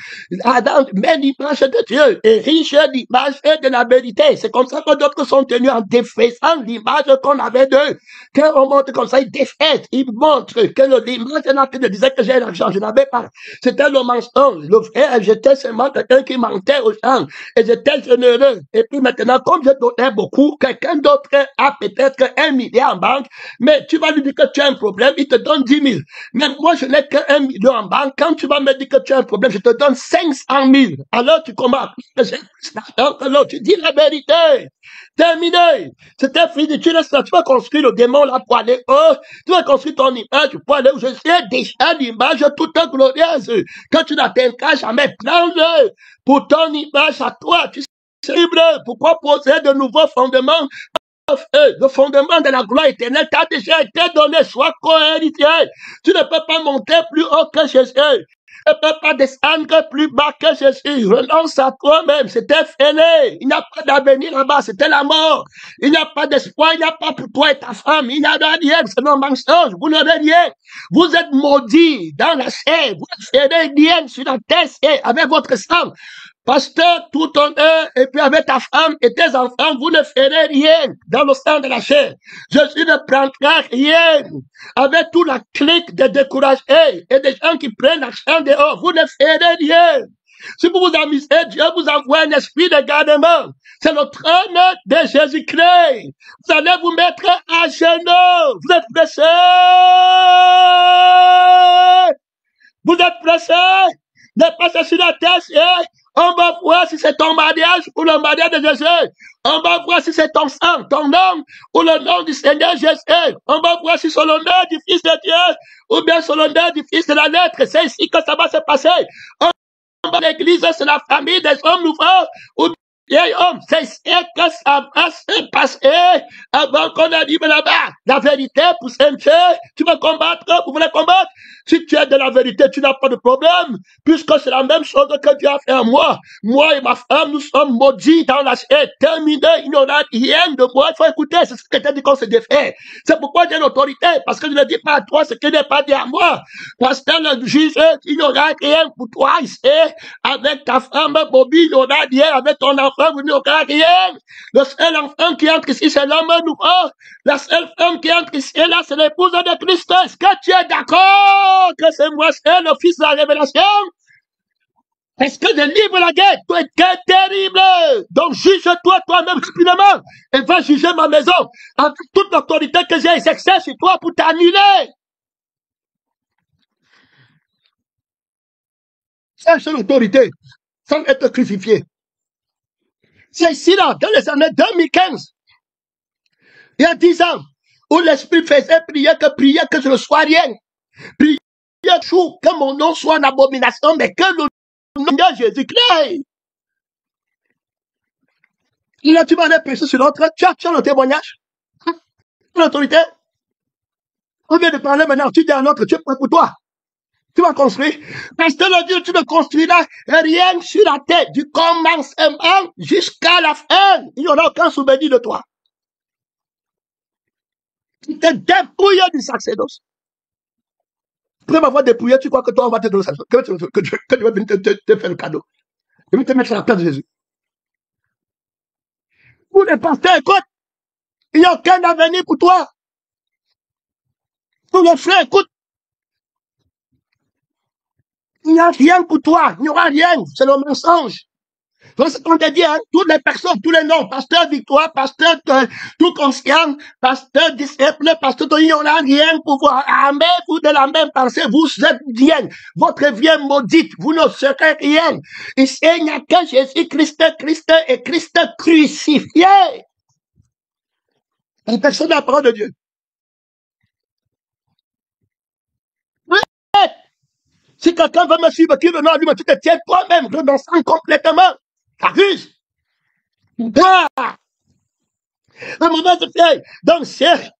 Adam met l'image de Dieu et riche l'image de la vérité. C'est comme ça que d'autres sont tenus en défaisant l'image qu'on avait d'eux. Quand on montre comme ça, ils défaisent. Ils montrent que l'image de la vie disait que j'ai l'argent. Je n'avais pas. C'était le mensonge. Le frère, j'étais seulement quelqu'un qui mentait aux gens et j'étais généreux. Et puis maintenant, comme je donnais beaucoup, quelqu'un d'autre a peut-être 1 milliard en banque, mais tu vas lui dire que tu as un problème, il te donne 10 000. Mais moi, je n'ai que 1 million en banque. Quand tu vas me dire que tu as un problème, je te donne 500 000. Alors tu commences à j'ai plus d'argent que l'autre. Tu dis la vérité. Terminé. C'était fini. Tu vas construire le démon là pour aller haut. Tu vas construire ton image pour aller où je sais déjà l'image toute glorieuse. Quand tu n'atteindras jamais prendre pour ton image à toi. Tu sais libre. Pourquoi poser de nouveaux fondements? Le fondement de la gloire éternelle t'a déjà été donné. Sois co-héritier. Tu ne peux pas monter plus haut que Jésus. ne peux pas descendre plus bas que Jésus. Renonce à toi-même. C'était fini. Il n'y a pas d'avenir là-bas. C'était la mort. Il n'y a pas d'espoir. Il n'y a pas pour toi et ta femme. Il n'y a rien. C'est un mensonge. Vous n'avez rien. Vous êtes maudits dans la chair. Vous ne ferez rien sur la terre et avec votre sang. Pasteur, tout honneur, et puis avec ta femme et tes enfants, vous ne ferez rien dans le sang de la chair. Jésus ne prendra rien. Avec toute la clique de découragés et des gens qui prennent l'argent dehors, vous ne ferez rien. Si vous vous amusez, Dieu vous envoie un esprit de gardement. C'est le trône de Jésus-Christ. Vous allez vous mettre à genoux. Vous êtes pressés. Vous êtes pressés de passer sur la terre. On va voir si c'est ton mariage ou le mariage de Jésus. On va voir si c'est ton sang, ton nom ou le nom du Seigneur Jésus. On va voir si c'est le nom du Fils de Dieu ou bien c'est le nom du Fils de la lettre. C'est ici que ça va se passer. L'église, c'est la famille des hommes nouveaux ou vieil homme. C'est ici que ça va se passer avant qu'on arrive là-bas. La vérité pour Saint-Dieu, tu veux combattre, vous voulez combattre. Si tu es de la vérité, tu n'as pas de problème, puisque c'est la même chose que Dieu a fait à moi. Moi et ma femme, nous sommes maudits dans la chair. Terminé, il n'y aura rien de moi. Il faut écouter, c'est ce que tu as dit qu'on se défait. C'est pourquoi j'ai l'autorité, parce que je ne dis pas à toi ce qui n'est pas dit à moi. Parce que le juge, il n'y aura rien pour toi ici. Avec ta femme, Bobby, il n'y aura rien. Avec ton enfant, il n'y aura rien. Le seul enfant qui entre ici, c'est l'homme nouveau. La seule femme qui entre ici, là, c'est l'épouse de Christ. Est-ce que tu es d'accord que c'est moi, c'est le Fils de la révélation? Est-ce que je livre la guerre? Tu es terrible. Donc juge-toi toi-même rapidement et va juger ma maison. Avec toute l'autorité que j'ai exercée sur toi pour t'annuler. C'est une autorité sans être crucifié. C'est ici là, dans les années 2015, il y a 10 ans, où l'Esprit faisait prier que je ne sois rien. Prier que mon nom soit une abomination, mais que le nom de Jésus-Christ. Là, tu m'en as prêché sur l'autre, tu as le témoignage. L'autorité. On vient de parler maintenant, tu dis à l'autre, tu es prêt pour toi. Tu vas construire. Parce que le Dieu, tu ne construiras rien sur la terre, du commencement jusqu'à la fin. Il n'y aura aucun souvenir de toi. Tu te dépouilles du sacerdoce. Après m'avoir dépouillé, tu crois que toi, on va te donner ça, que tu vas venir te faire le cadeau. Je vais te mettre à la place de Jésus. Pour les pasteurs, écoute, il n'y a aucun avenir pour toi. Pour les frères, écoute, il n'y a rien pour toi, il n'y aura rien, c'est le mensonge. Donc, c'est qu'on te dit, hein, toutes les personnes, tous les noms, pasteur Victoire, pasteur tout conscient, pasteur disciple, pasteur, il n'y aura rien pour vous. Amen, vous de la même pensée, vous êtes rien. Votre vie est maudite, vous ne serez rien. Ici, il n'y a que Jésus-Christ, Christ et Christ crucifié. La personne de la parole de Dieu. Si quelqu'un veut me suivre, qui veut non, lui, mais tu te tiens toi-même, renonçant complètement. T'abuses. Ah! Un moment de fait. Donc,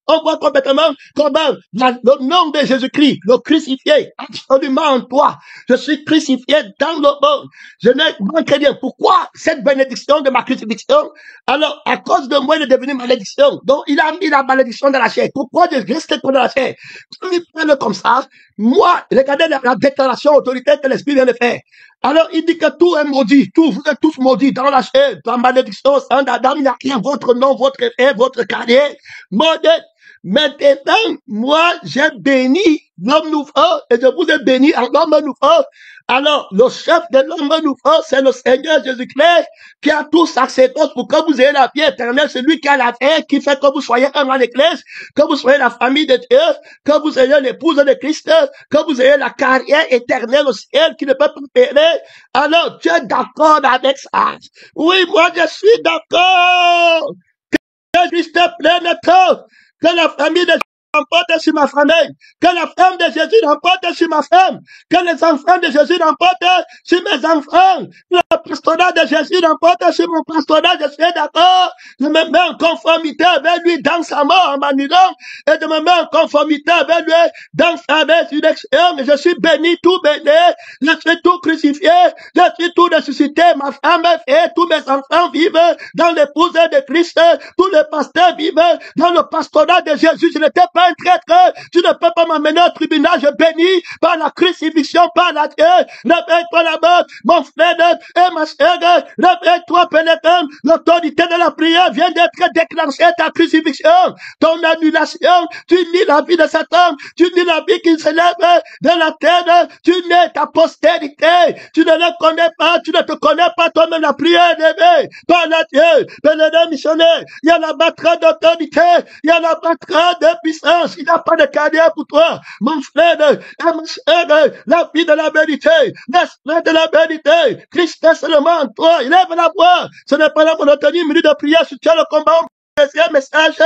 on voit complètement comment le nom de Jésus-Christ, le crucifié, absolument en toi. Je suis crucifié dans le monde. Je ne manque rien. Pourquoi cette bénédiction de ma crucifixion? Alors, à cause de moi, il est devenu malédiction. Donc, il a mis la malédiction dans la chair. Pourquoi je reste dans la chair? Comme il parle comme ça, moi, regardez la déclaration autoritaire que l'Esprit vient de faire. Alors, il dit que tout est maudit, vous êtes tous maudits dans la chair, dans la malédiction, sans d'Adam, il n'y a rien, votre nom, votre effet, votre carrière, maudit. Maintenant, moi, j'ai béni l'homme nouveau, et je vous ai béni en l'homme nouveau. Alors, le chef de l'homme nouveau, c'est le Seigneur Jésus-Christ, qui a tout sacerdoce pour que vous ayez la vie éternelle, c'est lui qui a la vie, qui fait que vous soyez un dans l'église, que vous soyez la famille de Dieu, que vous ayez l'épouse de Christ, que vous ayez la carrière éternelle au ciel qui ne peut pas périr. Alors, tu es d'accord avec ça? Oui, moi, je suis d'accord. Que Christ prenne tout, que la famille de emporte sur ma famille, que la femme de Jésus l'emporte sur ma femme, que les enfants de Jésus l'emportent sur mes enfants, que le pastorat de Jésus l'emporte sur mon pastorat. Je suis d'accord, je me mets en conformité avec lui dans sa mort en m'annulant, et je me mets en conformité avec lui dans sa résurrection. Mais je suis béni, tout béni, je suis tout crucifié, je suis tout ressuscité, ma femme et tous mes enfants vivent dans l'épouse de Christ, tous les pasteurs vivent dans le pastorat de Jésus. Je n'étais pas un traître, tu ne peux pas m'amener au tribunal. Je bénis par la crucifixion, par la terre. Réveille-toi là-bas, mon frère et ma soeur. Réveille-toi, pénétrant. L'autorité de la prière vient d'être déclenchée, ta crucifixion, ton annulation. Tu nies la vie de Satan, tu nies la vie qui s'élève de la terre, tu nies ta postérité. Tu ne le connais pas, tu ne te connais pas toi-même. La prière est par la Dieu, pénétrant missionnaire. Il y a la battra d'autorité, il y a la battra de puissance. Il n'y a pas de carrière pour toi, mon frère et ma soeur. La vie de la vérité, l'esprit de la vérité, Christ est seulement en toi. Il lève la voix. Ce n'est pas la monotonie, une minute de prière, soutient le combat. Deuxième message,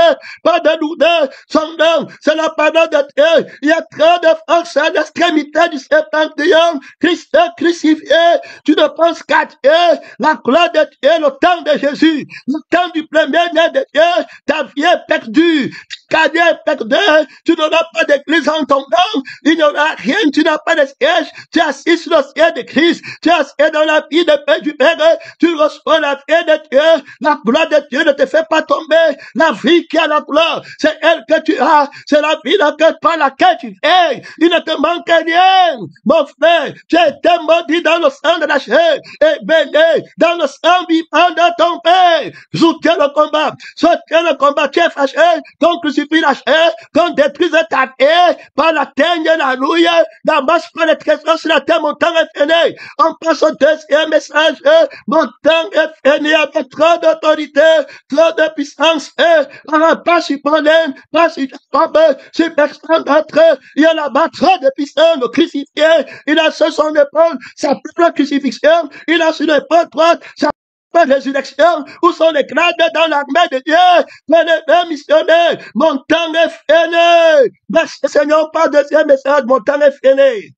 pas de douleur, son nom, c'est la parole de Dieu. Il y a trop de force à l'extrémité du septentrion. Christ est crucifié. Tu ne penses qu'à Dieu, la gloire de Dieu, le temps de Jésus, le temps du premier-né de Dieu. Ta vie est perdue, ta carrière est perdue. Tu n'auras pas d'église en ton nom. Il n'y aura rien, tu n'as pas de siège. Tu es assis sur le siège de Christ. Tu es assis dans la vie de Père du Père. Tu reçois la vie de Dieu. La gloire de Dieu ne te fait pas tomber. La vie qui a la gloire, c'est elle que tu as. C'est la vie par laquelle tu veilles. Il ne te manque rien. Mon frère, tu as été maudit dans le sang de la chair et béni dans le sang vivant de ton Père. Soutiens le combat. Soutiens le combat. Tu es fâché qu'on crucifie la chair, qu'on détruise ta vie par la teigne, alléluia. La masse par les trésors sur la terre, mon temps est fini. On passe au deuxième message. Mon temps est fini avec trop d'autorité, trop de puissance. Pas sur Pauline, pas sur Jacob, sur personne d'autre. Il y a là-bas trop de puissance, le crucifié. Il a sur son épaule sa propre crucifixion. Il a sur l'épaule droite sa propre résurrection. Où sont les grades dans l'armée de Dieu? Venez, missionnaires, mon temps est fini. Merci Seigneur, par deuxième message, mon temps est fini.